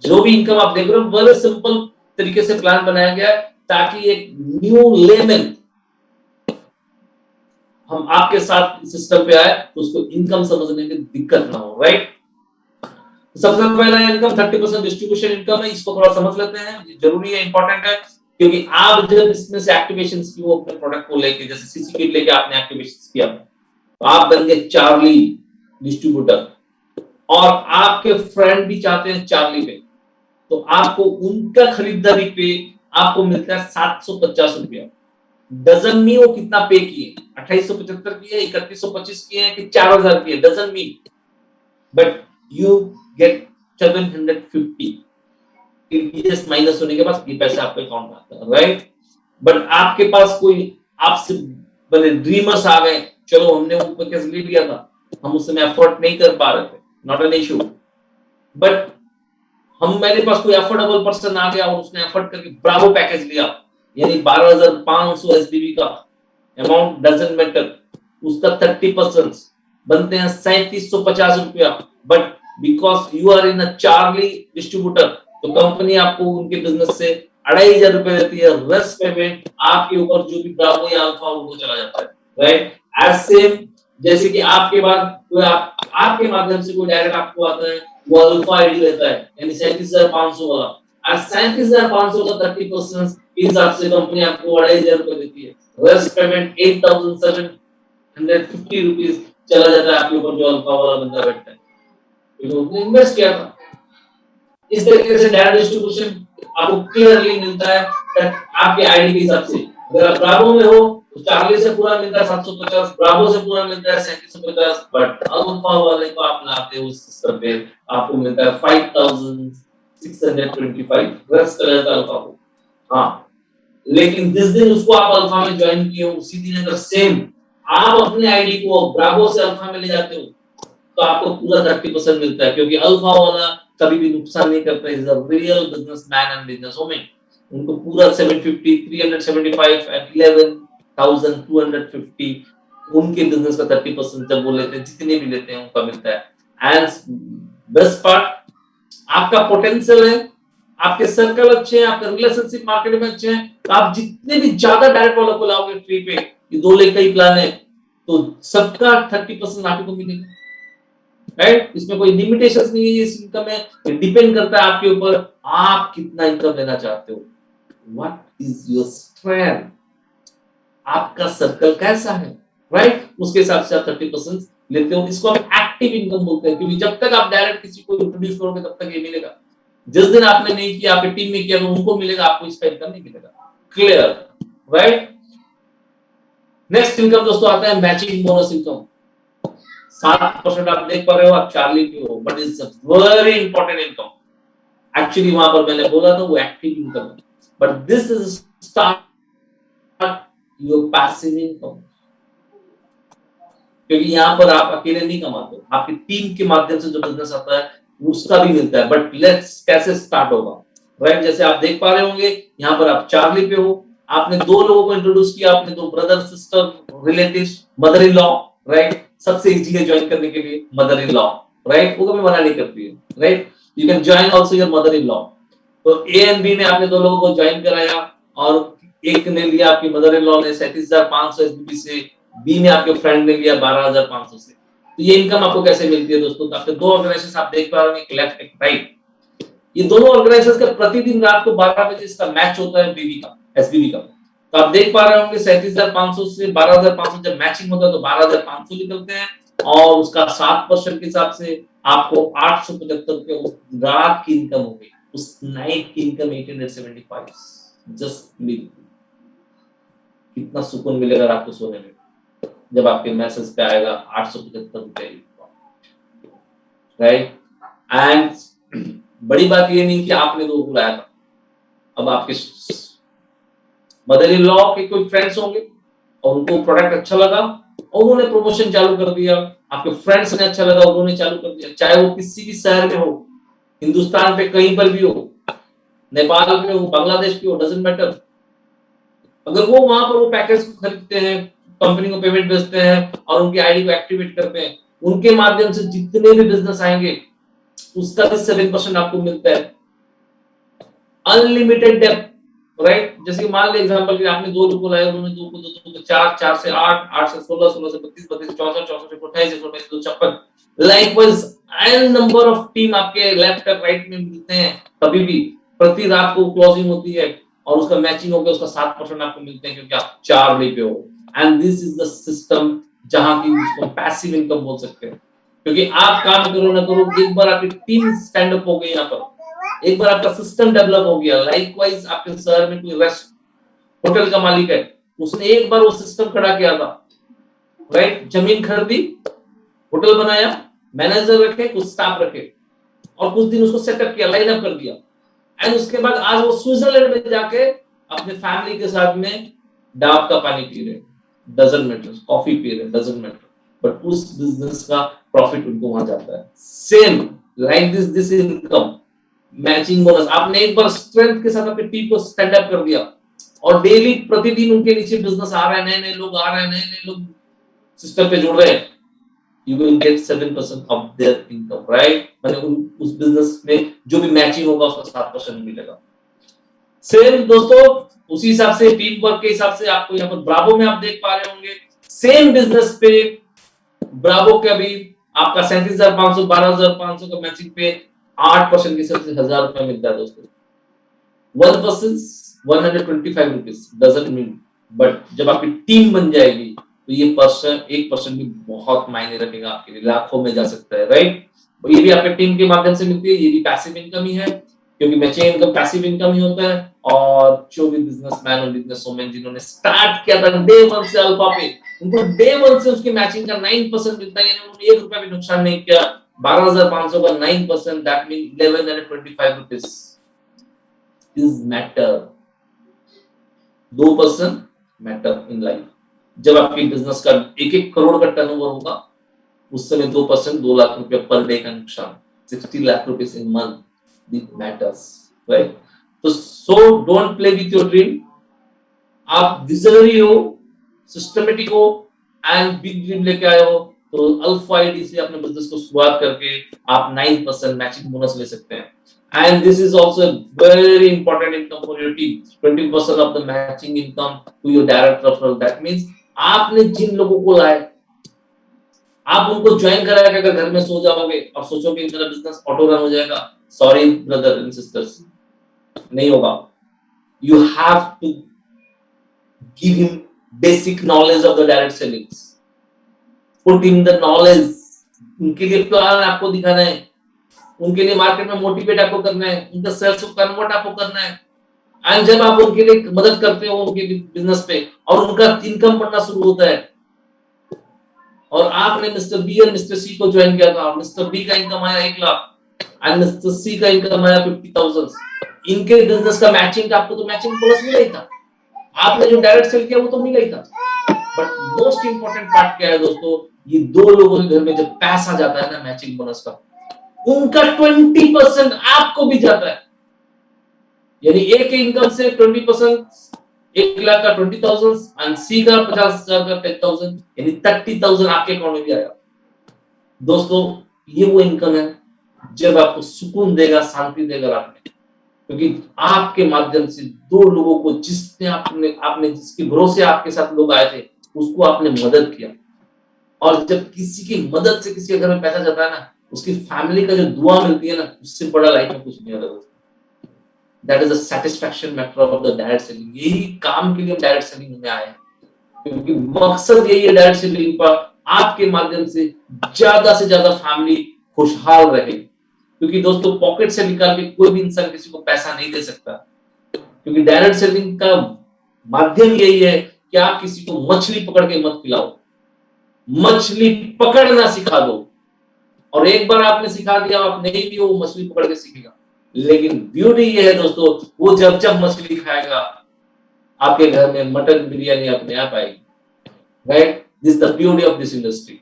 जो भी इनकम आप देख रहे हो बड़े सिंपल तरीके से प्लान बनाया गया है, ताकि एक न्यू लेमन हम आपके साथ सिस्टम पे आए तो उसको इनकम समझने में दिक्कत ना हो, राइट। सबसे पहला इनकम 30% डिस्ट्रीब्यूशन इनकम है, इसको थोड़ा समझ लेते हैं, ये जरूरी है, इंपॉर्टेंट है, क्योंकि आप जब इसमें से एक्टिवेशंस की, वो अपने प्रोडक्ट को लेके, जैसे सीसी किट लेके आपने एक्टिवेशंस किया तो आप बन गए चार्ली डिस्ट्रीब्यूटर, और आपके फ्रेंड भी चाहते हैं चार्ली पे, तो आपको उनका खरीदारी पे आपको मिलता है 750 रुपया। डजन मीन वो कितना पे किए, 2875 किए, 3125 किए कि 4000 किए, doesn't mean, but you get 750 TDS minus होने के बाद ये पैसे आपके अकाउंट में आता है, राइट। बट आपके पास कोई आपसे बड़े ड्रीमर्स आ गए, चलो हमने उनको कैसे ले लिया था, हम उस समय एफर्ट नहीं कर पा रहे थे, नॉट एन इशू, बट हम मेरे पास कोई अफोर्डेबल पर्सन आ गया और उसने एफर्ट करके ब्रावो पैकेज लिया, यानी 12,500 एसबीबी का अमाउंट, डजंट मैटर, उसका 30% बनते हैं 3750 रुपया, but because you are in a Charlie distributor, तो कंपनी आपको उनके बिजनेस से 2,500 रुपए देती है, रेस्ट पेमेंट आपके ऊपर जो भी ब्रावो या अल्फा वो चला जाता है, राइट। एज सेम जैसे कि आपके बाद कोई आपके माध्यम से कोई डायरेक्ट आपको आता है, वो अल्फा आईडी लेता है, यानी 37,500 वाला, आज 37,500 का 30% इस हिसाब से कंपनी आपको 2,500 रुपए देती है, रेस्ट पेमेंट 8,750 रुपीस चला जाता है आपके ऊपर, जो अल्फा वाला बंदा बैठता है, तो उसने इन्वेस्ट किया था। इस तरीके से डायरेक्ट डिस्ट्रीब्यूशन आपको क्लियरली मिलता है आपके आईडी के हिसाब से। अगर आप ब्रावो में हो तो चार्ली से पूरा मिलता है 750, ब्रावो से पूरा मिलता है 3750, बट अल्फा वाले को आप लाते हो उस सिस्टम पे, आपको मिलता है 5,625, रेस्ट कर जाता है अल्फा को। हाँ, लेकिन जिस दिन उसको आप अल्फा में ज्वाइन किए हो, उसी दिन अगर सेम आप अपने आईडी को ब्रावो से अल्फा में ले जाते हो तो आपको पूरा 30% मिलता है, क्योंकि अल्फा वाला कभी भी नुकसान नहीं करता, is a real businessman and businesswoman, उनको पूरा 750, 375 एंड 11 1250 उनके बिजनेस का 30% जब वो लेते हैं, जितने भी लेते हैं उनका मिलता है। एंड बेस्ट पार्ट, आपका पोटेंशियल है, आपके सर्कल अच्छे हैं, आपके रिलेशनशिप मार्केट में अच्छे हैं, तो आप जितने भी ज्यादा डायरेक्ट वालों को लाओगे फ्री पे, ये 2 लाख का ही प्लान है, तो सबका 30% आप ही को मिलेगा, राइट। इसमें कोई लिमिटेशंस नहीं है इस इनकम में, ये डिपेंड करता है आपके ऊपर, आप कितना इनकम लेना चाहते हो, व्हाट इज योर स्ट्रेंथ, आपका सर्कल कैसा है, राइट, उसके हिसाब से आप 30% लेते हो। इसको हम एक्टिव इनकम बोलते हैं, क्योंकि जब तक आप डायरेक्ट किसी को इंट्रोड्यूस करोगे तब तक ये मिलेगा, जिस दिन आपने नहीं किया, आपकी टीम में किया, तो उनको मिलेगा, आपको इसका इनकम नहीं मिलेगा। Clear, right. नेक्स्ट इनकम दोस्तों आता है मैचिंग बोनस इनकम। 7% आप देख पा रहे हो, आप चार्ली पे हो, but it's a very important income. Actually वहां पर मैंने बोला था वो एक्टिव इनकम है, but this is start your passive income, क्योंकि यहाँ पर आप अकेले नहीं कमाते, आपकी टीम के माध्यम से जो बिजनेस आता है उसका भी मिलता है। बट लेट्स कैसे स्टार्ट होगा, राइट। जैसे आप देख पा रहे होंगे, यहाँ पर आप चार्ली पे हो, आपने 2 लोगों को इंट्रोड्यूस किया, आपने 2 brother sister relatives, mother in law, right. सबसे इजी है ज्वाइन करने के लिए मदर इन लॉ, राइट, वो कभी मना नहीं करती है, right. You can join also your mother in law. तो ए एंड बी ने आपने 2 लोगों को ज्वाइन कराया, और एक ने लिया आपकी मदर इन लॉ ने 37,500 एसबीबी से, बी ने आपके फ्रेंड ने लिया 12,500 से। तो ये इनकम आपको कैसे मिलती है दोस्तों, तो आपके 2 ऑर्गेनाइजेशन आप देख पा रहे हो, लेफ्ट एक राइट, ये दोनों ऑर्गेनाइजेशन का प्रतिदिन रात को 12 बजे इसका मैच होता है बीबी का, एसबीबी का। तो आप देख पा रहे होंगे 37,500 से 12,500 जब मैचिंग होता है तो 12,500 निकलते हैं, और उसका 7% के हिसाब से आपको 875 रुपए रात की इनकम होगी, उस नाइट की इनकम 875। जस्ट लिव, कितना सुकून मिलेगा आपको सोने में जब आपके मैसेज पे आएगा 875 रुपए, राइट। एंड बड़ी बात ये नहीं कि आपने 2 बुलाया था, अब आपके मदर इन लॉ के कोई फ्रेंड्स होंगे और उनको प्रोडक्ट अच्छा लगा और उन्होंने प्रमोशन चालू कर दिया, आपके फ्रेंड्स ने अच्छा लगा उन्होंने चालू कर दिया, चाहे वो किसी भी शहर में हो, हिंदुस्तान पे कहीं पर भी हो, नेपाल में हो, बांग्लादेश पे हो, डजंट मैटर, अगर वो वहां पर वो पैकेज को खरीदते हैं, कंपनी को पेमेंट भेजते हैं और उनकी आईडी को एक्टिवेट करते हैं, उनके माध्यम से जितने भी बिजनेस आएंगे उसका भी 7% आपको मिलता है। Unlimited depth, right. जैसे मान लीजिए एग्जांपल कि आपने 2 लोगों को लाया, उन्होंने 2 को 2 को 4, 4 से 8, 8 से 16, 16 से 32, 32 से 64, 64 से 28, 28 से 56, likewise an number of team आपके लेफ्ट और राइट में मिलते हैं, कभी भी प्रति रात को क्लोजिंग होती है और उसका मैचिंग हो गया, उसका 7% आपको मिलते हैं, क्योंकि आप 4 डे पे हो। And this is the system जहां की इसको पैसिव इनकम बोल सकते हैं, क्योंकि आप काम करो ना करो, एक बार आपकी टीम स्टैंड अप हो गई, यहाँ पर एक बार आपका सिस्टम डेवलप हो गया, लाइकवाइज आपके शहर में कोई रेस्ट होटल का मालिक है, उसने एक बार वो सिस्टम खड़ा किया था, राइट, जमीन खरीदी, होटल बनाया, मैनेजर रखे, कुछ स्टाफ रखे और कुछ दिन उसको सेटअप किया, लाइन अप कर दिया, एंड उसके बाद आज वो स्विट्जरलैंड में जाके अपने फैमिली के साथ में डाब का पानी पी रहे, डजंट मैटर, कॉफी पी रहे, डजंट मैटर, बट उस बिजनेस का प्रॉफिट उनको वहां जाता है। Same like this income matching bonus, आपने एक बार स्ट्रेंथ के साथ अपनी टीम को स्टैंड अप कर दिया और डेली प्रतिदिन उनके नीचे बिजनेस आ रहे हैं, नए नए लोग आ रहे हैं, नए नए लोग सिस्टम पे जुड़ रहे हैं, you will get 7% of their income, right? मैंने उस बिजनेस में जो भी मैचिंग होगा उसका 7% मिलेगा। सेम दोस्तों उसी हिसाब से टीम वर्क के हिसाब से आपको यहाँ पर ब्रावो में आप देख पा रहे होंगे, सेम बिजनेस पे ब्रावो का भी आपका 37,500 12,500 का मैचिंग पे 8% के हिसाब से 1,000 रुपए मिलता है दोस्तों। 1% 125 रुपीज डजंट मीन, बट जब आपकी टीम बन जाएगी तो ये 1% भी बहुत मायने रखेगा आपके लिए, लाखों में जा सकता है, राइट। ये भी आपके टीम के माध्यम से मिलती है, ये भी पैसिव इनकम ही है, क्योंकि मैचिंग इनकम पैसिव इनकम ही होता है। और जो भी बिजनेसमैन और बिजनेस वुमेन जिन्होंने स्टार्ट किया था डे 1 से अल्फा पे, उनको डे 1 से उसकी मैचिंग का 9% मिलता है, यानी उन्होंने 1 रुपया भी नुकसान नहीं किया। 12,500 का 9%, that mean 1125 rupees is matter. 2% matter in life. जब आपके बिजनेस का 1-1 करोड़ का टर्नओवर होगा उस समय 2%, 2 लाख रुपया पर डे का नुकसान, 60 lakh rupees in month, this matters, right. तो so don't play with your dream. आप विजनरी हो, सिस्टमेटिक हो एंड बिग ड्रीम लेके आए हो, तो अल्फा आईडी से अपने बिजनेस को शुरुआत करके आप 9% मैचिंग बोनस ले सकते हैं। And this is also a very important income for your team. 20% of the matching income to your direct referral. That means आपने जिन लोगों को लाए, आप उनको ज्वाइन करा के अगर घर में सो जाओगे और सोचोगे मेरा बिजनेस ऑटो रन हो जाएगा, सॉरी ब्रदर एंड सिस्टर्स, नहीं होगा। You have to give him basic knowledge of the direct sellings. Put him the knowledge. उनके लिए प्लान आपको दिखाना है, उनके लिए मार्केट में मोटिवेट आपको करना है, उनका सेल्स को कन्वर्ट आपको करना है। एंड जब आप उनके लिए मदद करते हो उनके बिजनेस पे और उनका इनकम बढ़ना शुरू होता है, और आपने मिस्टर बी और मिस्टर सी को ज्वाइन किया था, मिस्टर बी का इनकम आया 1 लाख एंड मिस्टर सी का इनकम आया 50,000, इनके बिजनेस का मैचिंग, आपको तो मैचिंग प्लस मिला ही था, आपने जो डायरेक्ट सेल किया वो तो मिला ही था। बट मोस्ट इंपॉर्टेंट पार्ट क्या है दोस्तों, ये दो लोगों के घर में जब पैसा जाता है ना मैचिंग बोनस का, उनका 20% आपको भी जाता है। यानी ए के इनकम से 20%, 1 लाख का 20,000 एंड सी का 50,000 का 10,000, यानी 30,000 आपके अकाउंट में भी आएगा। दोस्तों ये वो इनकम है जब आपको सुकून देगा, शांति देगा रात में, क्योंकि आपके माध्यम से दो लोगों को जिसने आपने जिसके भरोसे आपके साथ लोग आए थे उसको आपने मदद किया, और जब किसी की मदद से किसी के घर में पैसा जाता है ना, उसकी फैमिली का जो दुआ मिलती है ना, उससे बड़ा लाइफ में कुछ नहीं होता। That is the satisfaction matter of the direct selling. यही काम के लिए हम डायरेक्ट सेलिंग में आए हैं, क्योंकि मकसद यही है डायरेक्ट सेलिंग पर आपके माध्यम से ज्यादा फैमिली खुशहाल रहे। क्योंकि दोस्तों पॉकेट से निकाल के कोई भी इंसान किसी को पैसा नहीं दे सकता, क्योंकि डायरेक्ट सेलिंग का माध्यम यही है कि आप किसी को मछली पकड़ के मत खिलाओ, मछली पकड़ना सिखा दो, और एक बार आपने सिखा दिया, आप नहीं भी वो मछली पकड़ के सीखेगा। लेकिन ब्यूटी ये है दोस्तों, वो जब जब मछली खाएगा आपके घर में मटन बिरयानी अपने आप आएगी, right? This is the beauty of this industry.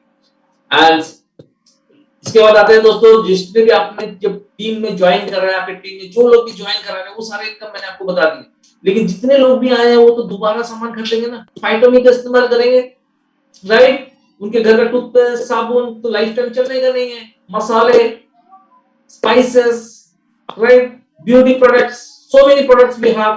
And इसके बाद आते हैं दोस्तों, जिसने भी आपने जब टीम में ज्वाइन कर रहा है, आपके टीम में जो लोग भी ज्वाइन करा रहे हैं वो सारे इनकम मैंने आपको बता दी, लेकिन जितने लोग भी आए हैं वो तो दोबारा सामान खरीदेंगे ना, फाइटोमी का इस्तेमाल करेंगे, राइट? उनके घर का टूथपेस्ट साबुन तो लाइफ टाइम चलने का नहीं है, मसाले, spices, right, beauty products, so many products we have.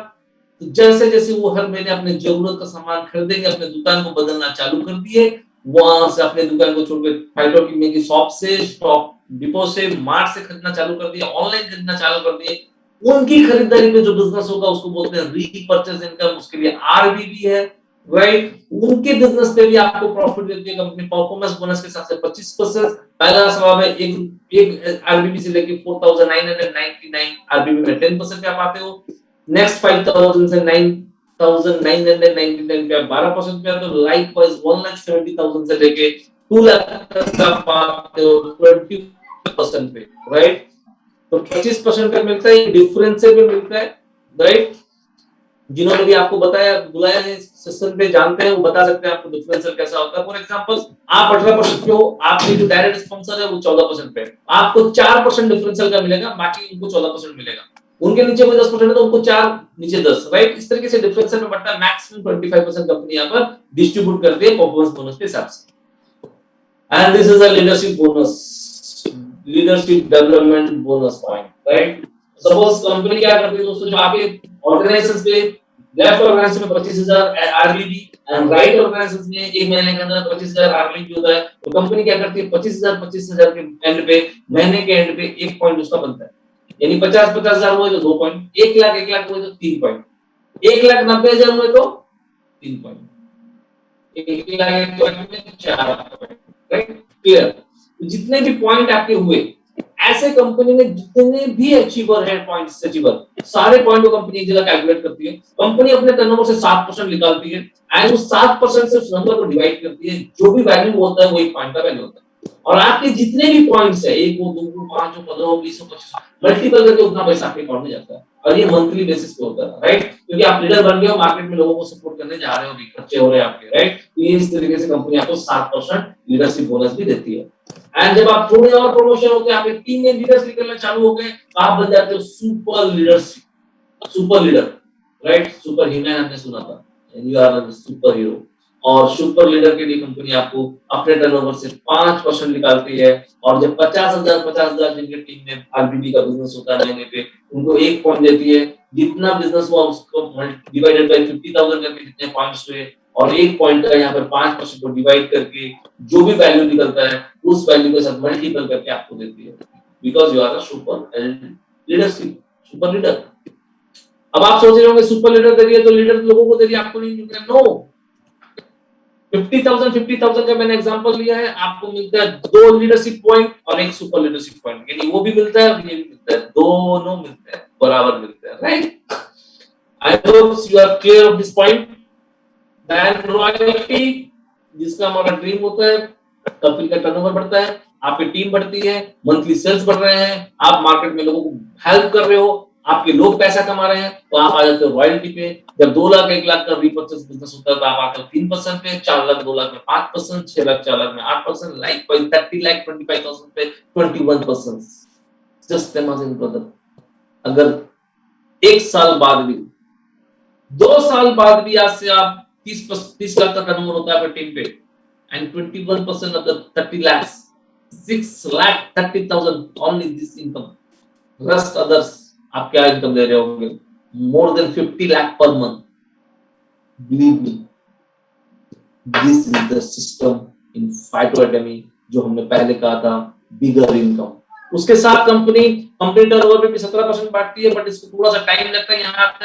तो जैसे जैसे वो हर महीने अपने जरूरत का सामान खरीदेंगे, अपने दुकान को बदलना चालू कर दिए, वहां से अपने दुकान को छोड़कर फाइटोकेमी की शॉप से, स्टॉक डिपो से, मार्ट से खरीदना चालू कर दिया, ऑनलाइन खरीदना चालू कर दिए। उनकी खरीदारी पे जो बिजनेस होगा उसको बोलते हैं रीपरचेज इनकम, उसके लिए आरबीबी है, राइट? उनके बिजनेस पे भी आपको प्रॉफिट देती है कंपनी, परफॉर्मेंस बोनस के हिसाब से 25%। पहला सवाल है, एक आरबीबी से लेके 4,999 आरबीबी में 10% पे आप आते हो। नेक्स्ट 5,000 से 9,999 पे आप 12% पे आते हो। लाइकवाइज 1,70,000 से लेके 2 लाख तक आप आते हो 20% पे, राइट? तो 25% पे मिलता है, डिफरेंस से भी मिलता है, राइट? जिन्होंने भी आपको बताया, बुलाया है सेशन पे, जानते हैं, वो बता सकते हैं आपको डिफरेंशियल कैसा होता है। फॉर एग्जांपल आप 18% पे हो, आपके जो डायरेक्ट स्पॉन्सर है वो 14% पे, आपको 4% डिफरेंशियल का मिलेगा, बाकी उनको 14% मिलेगा। उनके नीचे कोई 10% है तो उनको 4, नीचे 10, राइट? इस तरीके से डिफरेंशियल में बढ़ता है। मैक्सिमम 25% कंपनी यहाँ पर डिस्ट्रीब्यूट करती है परफॉर्मेंस बोनस के हिसाब से। And this is a leadership bonus, leadership development bonus point, right? Suppose company क्या करती है दोस्तों, जो आपके ऑर्गेनाइजेशंस पे, लेफ्ट ऑर्गेनाइजेशन में 25,000 आरबीबी एंड राइट ऑर्गेनाइजेशन में एक महीने के अंदर 25,000 आरबीबी होता है, तो कंपनी क्या करती है 25,000 के एंड पे, महीने के एंड पे 1 पॉइंट उसका बनता है, यानी 50,000 हुए तो 2 पॉइंट, 1 लाख हुए तो 3 पॉइंट, 1,90,000 हुए तो 3 पॉइंट, 1,00,000 में 4 पॉइंट, राइट? क्लियर? जितने भी पॉइंट आपके हुए, ऐसे कंपनी में जितने भी अचीवर है, पॉइंट्स अचीवर, सारे पॉइंट को कंपनी एक जगह कैलकुलेट करती है। कंपनी अपने टर्नओवर से 7% निकालती है एंड उस 7% से उस नंबर को डिवाइड करती है, जो भी वैल्यू होता है वो एक पॉइंट का वैल्यू होता है। और आपके जितने भी पॉइंट्स है, 1 हो, 2 हो, 5 हो, 15 हो, 20 हो, 25 हो, मल्टीपल करके उतना पैसा आपके अकाउंट में जाता है, और ये मंथली बेसिस पे होता है, राइट? क्योंकि आप लीडर बन गए हो, मार्केट में लोगों को सपोर्ट करने जा रहे हो, भी खर्चे हो रहे हैं आपके, राइट? तो ये इस तरीके से कंपनी आपको 7% लीडरशिप बोनस भी देती है। एंड जब आप थोड़े और प्रमोशन होते हैं, आपके टीम में लीडर्स निकलना चालू हो गए, तो आप बन जाते हो super leadership, super leader, right? Super human हमने सुना था, you are a super hero, और सुपर लीडर के लिए कंपनी आपको अपने टर्नओवर से 5% निकालती है, और जब 50,000 जिनके टीम में आरबीबी का बिजनेस होता है महीने पे, उनको 1 पॉइंट देती है। जितना बिजनेस हुआ उसको डिवाइडेड बाय 50,000 करके जितने पॉइंट्स हुए, और 1 पॉइंट का यहाँ पर 5% को डिवाइड करके जो भी वैल्यू निकलता है उस वैल्यू के साथ मल्टीपल करके आपको देती है, because you are a super leadership, super leader. अब आप सोच रहे होंगे सुपर लीडर दे रही है तो लीडर लोगों को दे रही है, आपको नहीं मिल रहा। नो, 50,000 का मैंने एग्जांपल लिया है, आपको मिलता है 2 लीडरशिप पॉइंट और 1 सुपर लीडरशिप पॉइंट, यानी वो भी मिलता है और ये भी मिलता है, दोनों मिलते हैं, बराबर मिलते हैं, right. I hope you are clear of this point. Then royalty, जिसका हमारा ड्रीम होता है, कंपनी का टर्नओवर बढ़ता है, आपकी टीम बढ़ती है, मंथली सेल्स बढ़ रहे हैं, आप मार्केट में लोगों को हेल्प कर रहे हो, आपके लोग पैसा कमा रहे हैं, तो आप आ जाते हो रॉयल्टी पे। जब 2 लाख 1 लाख का रीपर्चेस बिजनेस होता है तो आप आते हो 3% पे, 4 लाख 2 लाख में 5%, 6 लाख 4 लाख में 8%, लाइक 30 लाख 25,000 पे 21%। जस्ट इमेजिन ब्रदर, अगर 1 साल बाद भी, 2 साल बाद भी आज से आप 30 लाख का टर्नओवर होता है आपकी टीम पे, and 21% of the 30 lakhs, 6,30,000 only this income. Rest others आप क्या इनकम दे रहे होंगे? More than 50 lakh per month. Believe me, this is the system in Phyto Academy जो हमने पहले कहा था, bigger income. उसके साथ कंपनी टर्नओवर पे भी 17% बांटती है, बट इसको थोड़ा सा टाइम लगता है। यहाँ पे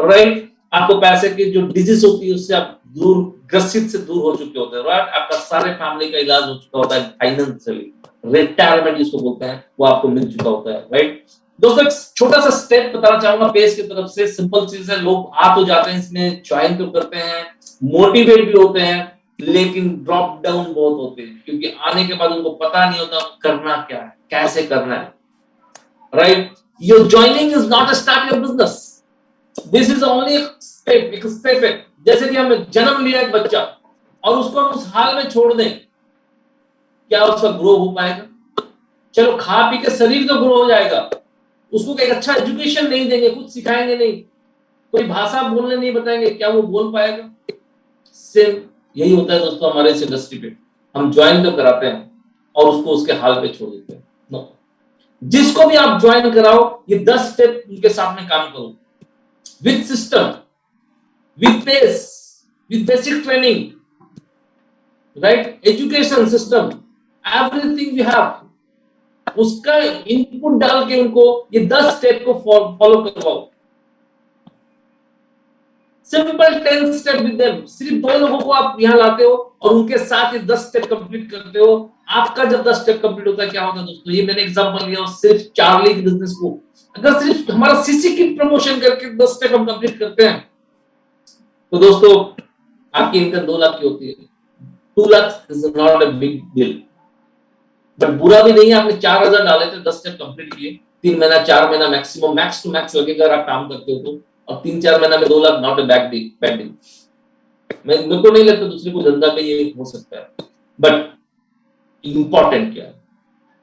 राइट, आपको पैसे की जो डिजीज होती है उससे आप दूर, ग्रसित से दूर हो चुके होते हैं, राइट। आपका सारे फैमिली का इलाज हो चुका होता है, फाइनेंशियली रिटायरमेंट जिसको बोलते हैं वो आपको मिल चुका होता है, राइट। दोस्तों एक छोटा सा स्टेप बताना चाहूंगा पेज की तरफ से, सिंपल चीज है। लोग आ तो जाते हैं इसमें, ज्वाइन तो करते हैं, मोटिवेट भी होते हैं, लेकिन ड्रॉप डाउन बहुत होते हैं, क्योंकि आने के बाद उनको पता नहीं होता करना क्या है, कैसे करना है, right. Your joining is not a start your business, this is only step, एक स्टेप है। जैसे कि हमने जन्म लिया एक बच्चा और उसको हम उस हाल में छोड़ दें, क्या उसका ग्रो हो पाएगा? चलो खा पी के शरीर तो ग्रो हो जाएगा, उसको एक अच्छा एजुकेशन नहीं देंगे, कुछ सिखाएंगे नहीं, कोई भाषा बोलने नहीं बताएंगे, क्या वो बोल पाएगा? सेम यही होता है दोस्तों हमारे इस इंडस्ट्री पे, हम ज्वाइन तो कराते हैं और उसको उसके हाल पे छोड़ देते हैं। नो, जिसको भी आप ज्वाइन कराओ, ये 10 स्टेप उनके साथ में काम करो, with system, with pace, with basic training, right, education system, everything we have, उसका इनपुट डाल के उनको ये 10 स्टेप को फॉलो करवाओ। सिंपल 10 स्टेप विद देम, सिर्फ 2 लोगों को आप यहां लाते हो और उनके साथ ये 10 स्टेप कंप्लीट करते हो। आपका जब 10 स्टेप कंप्लीट होता है क्या होता है दोस्तों, ये मैंने एग्जांपल लिया सिर्फ चार्ली के बिजनेस को, अगर सिर्फ हमारा सीसी की प्रमोशन करके 10 स्टेप हम कंप्लीट करते हैं तो दोस्तों आपकी इनकम 2 लाख की होती है। 2 lakh is not a big deal, but बुरा भी नहीं है। आपने 4,000 डाले थे, 10 स्टेप कंप्लीट किए, 3 महीना 4 महीना मैक्सिमम, मैक्स टू मैक्स लगेगा अगर आप काम करते हो तो, और 3-4 महीना में 2 lakh not a bad deal. मेरे को नहीं लगता दूसरे को धंधा में ये हो सकता है। बट इंपॉर्टेंट क्या है,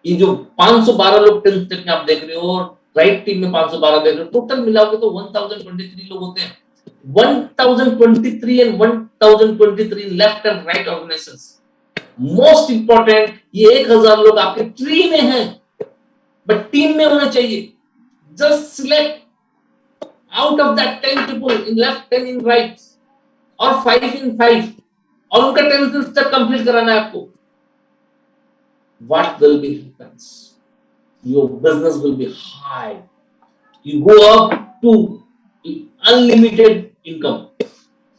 ये जो 512 लोग 10 स्टेप में आप देख रहे हो, राइट टीम में 512 देख रहे हो, टोटल मिलाओगे तो 1023 लोग होते हैं। 1023 and 1023 left and right organisations. Most important, ये 1000 लोग आपके ट्री में हैं, बट टीम में होना चाहिए। Just select out of that 10 people in left 10 in right और 5 in 5 और उनका 10 स्टेप कंप्लीट कराना है आपको। What will be happens? Your business will be high. You go up to unlimited income.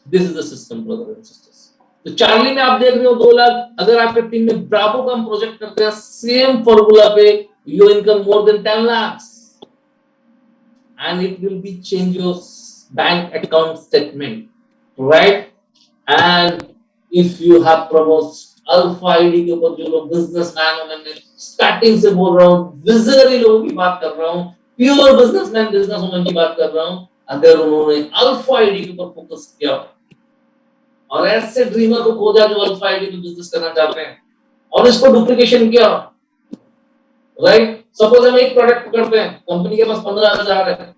This is the system, brothers and sisters. तो Charlie में आप देख रहे हो 2 लाख, अगर आपके टीम में ब्रावो का हम प्रोजेक्ट करते हैं सेम फॉर्मूला पे, your income more than 10 lakhs and it will be change your bank account statement, right? And if you have promoted alpha ID के ऊपर, जो लोग बिजनेसमैन हो, मैं स्टार्टिंग से बोल रहा हूँ, विजनरी लोगों की बात कर रहा हूँ, प्योर बिजनेसमैन बिजनेस वुमन की बात कर रहा हूँ, अगर उन्होंने अल्फा आईडी के ऊपर फोकस किया और ऐसे ड्रीमर को खोजा जो अल्फा आईडी में बिजनेस करना चाहते हैं और इसको डुप्लीकेशन किया, राइट। सपोज हम एक प्रोडक्ट पकड़ते हैं, कंपनी के पास 15,000 है,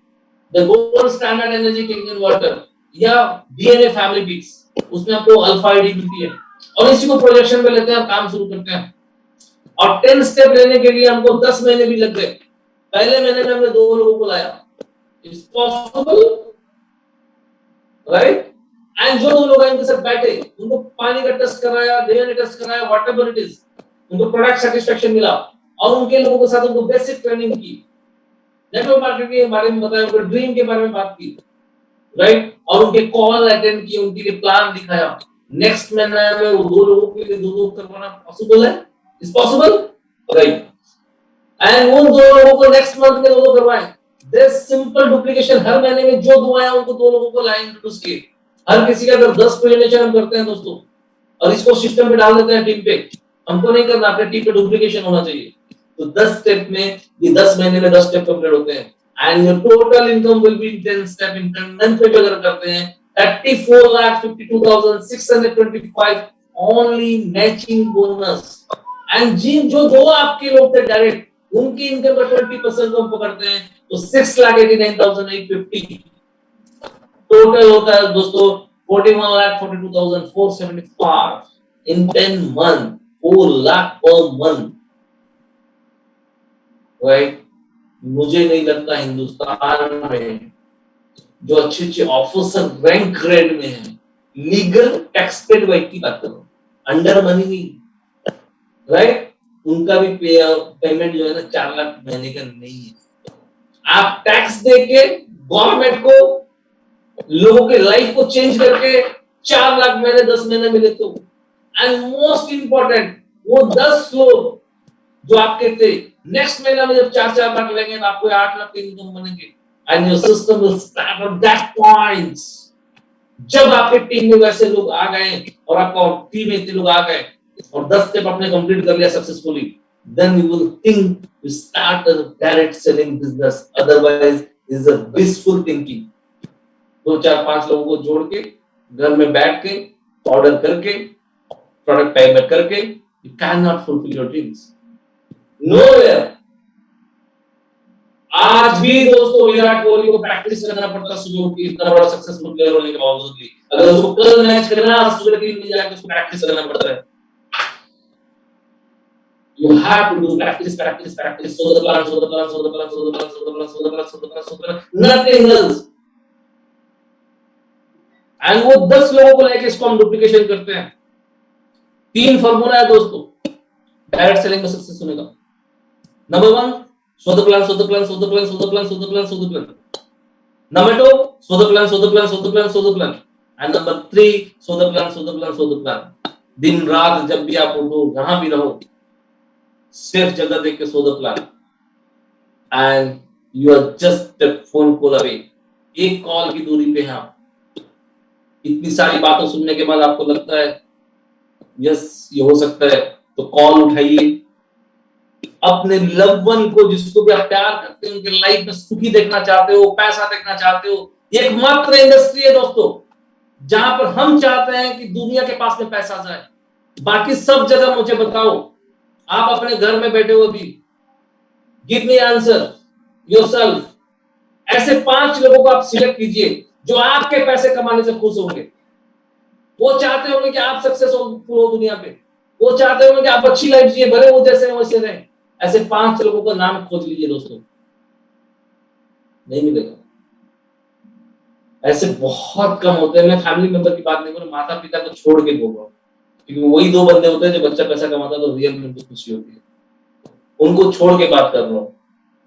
the gold standard energy king in water, या डीएनए फैमिली पिक्स, उसमें आपको अल्फा आईडी मिलती है, और इसी को प्रोजेक्शन में लेते हैं और काम शुरू करते हैं। और 10 स्टेप लेने के लिए हमको 10 महीने भी लग गए। पहले महीने में हमने 2 लोगों को लाया। It's possible, right? एंड जो 2 लोग इनके साथ बैठे, उनको पानी का टेस्ट कराया, डीएनए टेस्ट कराया, व्हाटएवर इट इज, उनको प्रोडक्ट सेटिस्फेक्शन मिला, और उनके लोगों के साथ उनको बेसिक ट्रेनिंग की, नेटवर्क मार्केटिंग के बारे में बताया, उनके ड्रीम के बारे में बात की, राइट? और उनके कॉल अटेंड किए, उनके लिए प्लान दिखाया। नेक्स्ट महीने में वो 2 लोगों के लिए 2 करवाना पॉसिबल है? Is possible, right? एंड उन 2 लोगों को नेक्स्ट मंथ में 2 करवाएं। दिस सिंपल डुप्लीकेशन, हर महीने में जो 2 आया उनको 2 लोगों को लाइन इंट्रोड्यूस किए। हर किसी का अगर 10 प्रेजेंटेशन हम करते हैं दोस्तों, और इसको सिस्टम पे डाल देते हैं टीम पे, हमको नहीं करना, अपने टीम पे डुप्लीकेशन होना चाहिए। तो 10 स्टेप में, ये 10 महीने में 10 स्टेप कंप्लीट होते हैं, and your total income will be 10 step in 10 month पे अगर करते हैं 34,52,625 ओनली मैचिंग बोनस। एंड जिन जो 2 आपके लोग थे डायरेक्ट, उनकी इनकम का 20% हम पकड़ते हैं, तो 6,89,850 टोटल होता है दोस्तों 41,42,475 इन 10 month, 4 lakh per month, right? मुझे नहीं लगता हिंदुस्तान में जो अच्छे ऑफिसर रैंक ग्रेड में है, लीगल टैक्स पेड वाइट की बात करो, अंडर मनी नहीं, राइट? उनका भी पेमेंट जो है ना 4 लाख महीने का नहीं है। आप टैक्स देके गवर्नमेंट को, लोगों के लाइफ को चेंज करके 4 लाख महीने 10 महीने में लेते हो। एंड मोस्ट इंपॉर्टेंट, वो 10 लोग जो आपके थे, नेक्स्ट महीना में जब 4-4 लाख लेंगे तो आपको 8 लाख की इनकम बनेंगे। And your system will start at that point. जब आपके टीम में वैसे लोग आ गए, और आपका टीम में इतने लोग आ गए, और 10 स्टेप आपने कंप्लीट कर लिया successfully, then you will think you start a direct selling business, otherwise is a wishful thinking। 2-4-5 लोगों को जोड़ के, घर में बैठ के, ऑर्डर करके, प्रोडक्ट पेमेंट करके, you cannot fulfill your dreams nowhere। आज भी दोस्तों विराट कोहली को प्रैक्टिस करना पड़ता सुबह उठ के, इतना बड़ा सक्सेसफुल प्लेयर होने के बावजूद भी, अगर उसको कल मैच करना है, सुबह 3 बजे जाके उसको प्रैक्टिस करना पड़ता है। You have to do practice, practice, practice. So the plan, so the plan, so the plan, so the plan, so the plan, so the plan, so the plan, so the plan, nothing else। And वो 10 लोगों को लेके इसको हम duplication करते हैं। 3 formula है दोस्तों डायरेक्ट सेलिंग में सक्सेस होने का। Number 1, so the plan, so the plan, so the plan, so the plan, so the plan, so the plan। Number 2, so the plan, so the plan, so the plan, so the plan। And number 3, so the plan, so the plan, so the plan। दिन रात जब भी आप उठो, जहां भी रहो, safe जगह देख के so the plan, and you are just a phone call away. एक कॉल की दूरी पे हैं आप। इतनी सारी बातों सुनने के बाद आपको लगता है यस ये हो सकता है, तो कॉल उठाइए। अपने लव वन को, जिसको भी आप प्यार करते हैं, उनके लाइफ में सुखी देखना चाहते हो, पैसा देखना चाहते हो, एकमात्र इंडस्ट्री है दोस्तों जहां पर हम चाहते हैं कि दुनिया के पास में पैसा जाए। बाकी सब जगह मुझे बताओ, आप अपने घर में बैठे हो अभी, गिव मी आंसर योरसेल्फ। ऐसे 5 लोगों को आप सिलेक्ट कीजिए जो आपके पैसे कमाने से खुश होंगे। वो चाहते होंगे कि आप सक्सेसफुल हो दुनिया पे, वो चाहते होंगे कि आप अच्छी लाइफ जिए, भले वो जैसे वैसे रहें। ऐसे 5 लोगों का नाम खोज लीजिए दोस्तों, नहीं मिलेगा। ऐसे बहुत कम होते हैं। मैं फैमिली मेंबर की बात नहीं कर रहा, माता पिता को छोड़ के बोल रहा हूँ, क्योंकि वही 2 बंदे होते हैं जो बच्चा पैसा कमाता है तो रियल में उनको खुशी होती है। उनको छोड़ के बात कर रहा हूँ।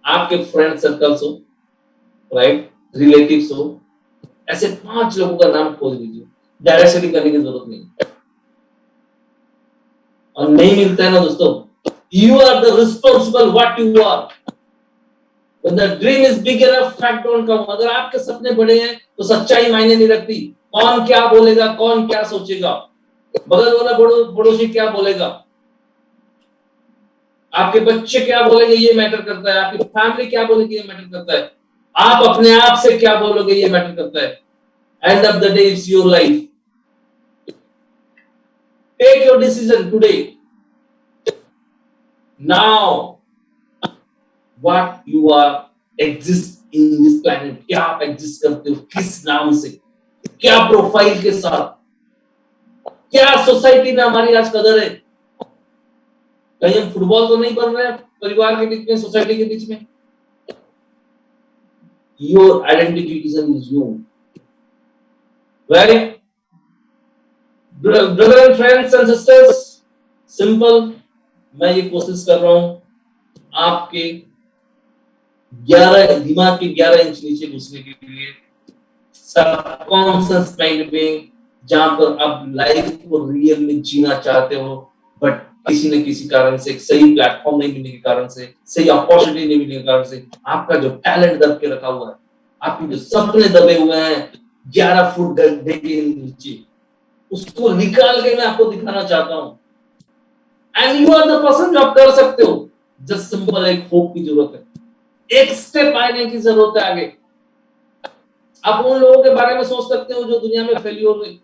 आपके फ्रेंड सर्कल्स हो, राइट, रिलेटिव्स हो, ऐसे 5 लोगों का नाम खोज लीजिए। डायरेक्ट सेलिंग करने की जरूरत नहीं, और नहीं मिलता है ना दोस्तों, you are the responsible what you are. When the dream is big enough, fact don't come। अगर आपके सपने बड़े हैं तो सच्चाई मायने नहीं रखती। कौन क्या बोलेगा, कौन क्या सोचेगा, बगल वाला पड़ोसी क्या बोलेगा, आपके बच्चे क्या बोलेंगे ये मैटर करता है, आपकी फैमिली क्या बोलेगी ये मैटर करता है, आप अपने आप से क्या बोलोगे ये मैटर करता है। End of the day it's your life. Take your decision today, now, what you are exist in this planet. क्या आप एग्जिस्ट करते हो, किस नाम से, क्या प्रोफाइल के साथ, क्या सोसाइटी में हमारी आज कदर है। कहीं हम फुटबॉल तो नहीं बन रहे हैं परिवार के बीच में, सोसाइटी के बीच में। Your identification is you, right brother and friends and sisters. Simple, मैं ये कोशिश कर रहा हूं आपके 11 दिमाग के 11 इंच नीचे घुसने के लिए, सबकॉन्शियस माइंड में, जहां पर आप लाइफ को रियल में जीना चाहते हो, बट किसी न किसी कारण से, सही प्लेटफॉर्म नहीं मिलने के कारण से, सही अपॉर्चुनिटी नहीं मिलने के कारण से, आपका जो टैलेंट दब के रखा हुआ है, आपके जो सपने दबे हुए हैं 11 फुट गड्ढे के नीचे, उसको निकाल के मैं आपको दिखाना चाहता हूं। And you are the person जो आप कर सकते हो। जस्ट सिंपल एक होप की जरूरत है, एक स्टेप आने की जरूरत है आगे। आप उन लोगों के बारे में सोच सकते हो जो दुनिया में फेल्योर हुए,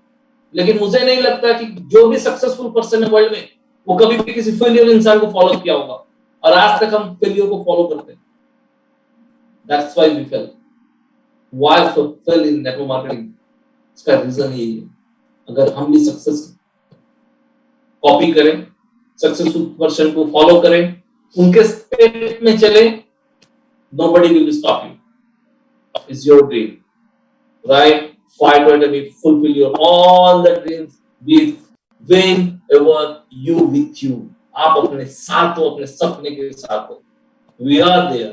लेकिन मुझे नहीं लगता कि जो भी सक्सेसफुल पर्सन है वर्ल्ड में, वो कभी भी किसी फेल्योर इंसान को फॉलो किया होगा, और आज तक हम फेल्योर को फॉलो करते हैं। That's why we fail. Why fail in network marketing, इसका रीजन यही है। अगर हम भी सक्सेस कॉपी करें, सक्सेसफुल पर्सन को फॉलो करें, उनके स्टेप में चले, nobody will stop you. It's your dream, right? Fight for it, fulfill your all the dreams with whenever you with you. आप अपने साथ हो, अपने सपने के साथ हो। We are there.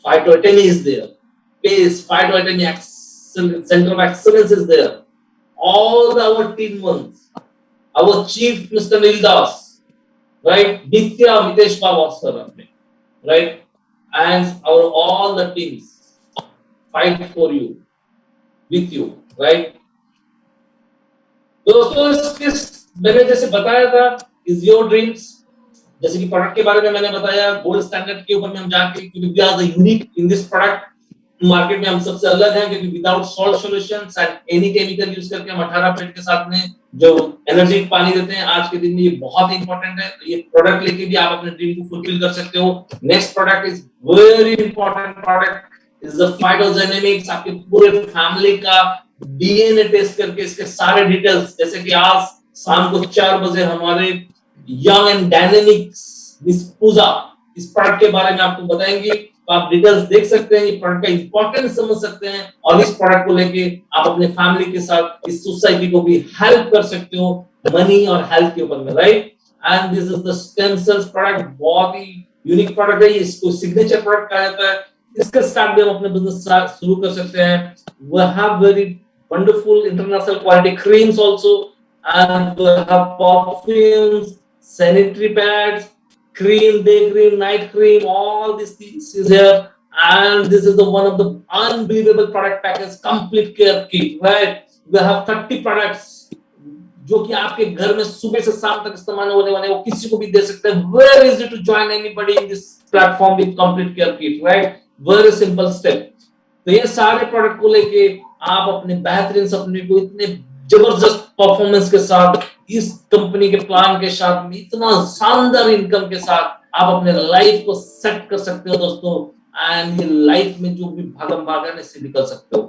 Fight for it is there. Pace, Fight for it Center of Excellence is there. All our team ones, our chief Mr. Nildas, right? Nitya Mitesh Pavasar, right? And our all the teams fight for you, with you, right? दोस्तों, मैंने जैसे बताया था, is your dreams, जैसे कि product के बारे में मैंने बताया, गोल्ड स्टैंडर्ड के ऊपर में हम जाके, क्योंकि we are the unique in this product, market में हम सबसे अलग हैं, क्योंकि without salt solutions and any chemical use करके हम 18 पेट के साथ में जो एनर्जी पानी देते हैं, आज के दिन में ये बहुत इंपॉर्टेंट है। तो ये प्रोडक्ट लेके भी आप अपने ड्रीम को फुलफिल कर सकते हो। Next product is very important product is the फाइटोजेनेमिक्स। आपके पूरे फैमिली का डीएनए टेस्ट करके इसके सारे डिटेल्स, जैसे कि आज शाम को 4 बजे हमारे यंग एंड डायनेमिक मिस पूजा इस प्रोडक्ट के बारे में आपको बताएंगे, तो आप डिटेल्स देख सकते हैं, ये प्रोडक्ट का इंपॉर्टेंस समझ सकते हैं, और इस प्रोडक्ट को लेके आप अपने फैमिली के साथ इस सोसाइटी को भी हेल्प कर सकते हो मनी और हेल्थ के ऊपर में, right? And this is the stem cells product, बहुत ही यूनिक प्रोडक्ट है, इसको सिग्नेचर प्रोडक्ट कहा जाता है। इसके साथ भी हम अपने बिजनेस शुरू कर सकते हैं। We have very wonderful international quality creams also, and we have perfumes, sanitary pads, cream, day cream, night cream, all these things is here. And this is the one of the unbelievable product package, complete care kit, right? We have 30 products जो कि आपके घर में सुबह से शाम तक इस्तेमाल होने वाले, वो किसी को भी दे सकते हैं। Very easy to join anybody in this platform with complete care kit, right? Very simple step. तो ये सारे प्रोडक्ट को लेके आप अपने बेहतरीन सपने को इतने जबरदस्त परफॉर्मेंस के साथ, इस कंपनी के प्लान के साथ, इतना शानदार इनकम के साथ आप अपने लाइफ को सेट कर सकते हो दोस्तों। एंड ये लाइफ में जो भी भागम भाग है इससे निकल सकते हो,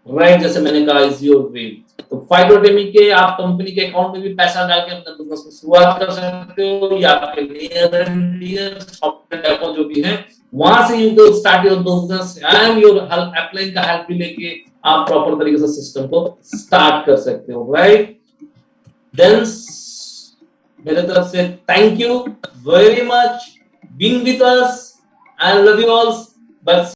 राइट? जैसे मैंने कहा, इज योर ड्रीम। तो फाइटोटेमी के आप कंपनी के अकाउंट में भी पैसा डाल के अपने बिजनेस को शुरुआत कर सकते हो, या आपके near and dear software account जो भी है, वहां से you will start your business and your help, upline का हेल्प भी लेके आप प्रॉपर तरीके से सिस्टम को स्टार्ट कर सकते हो, राइट? देन मेरे तरफ से thank you very much being with us and love you all. बस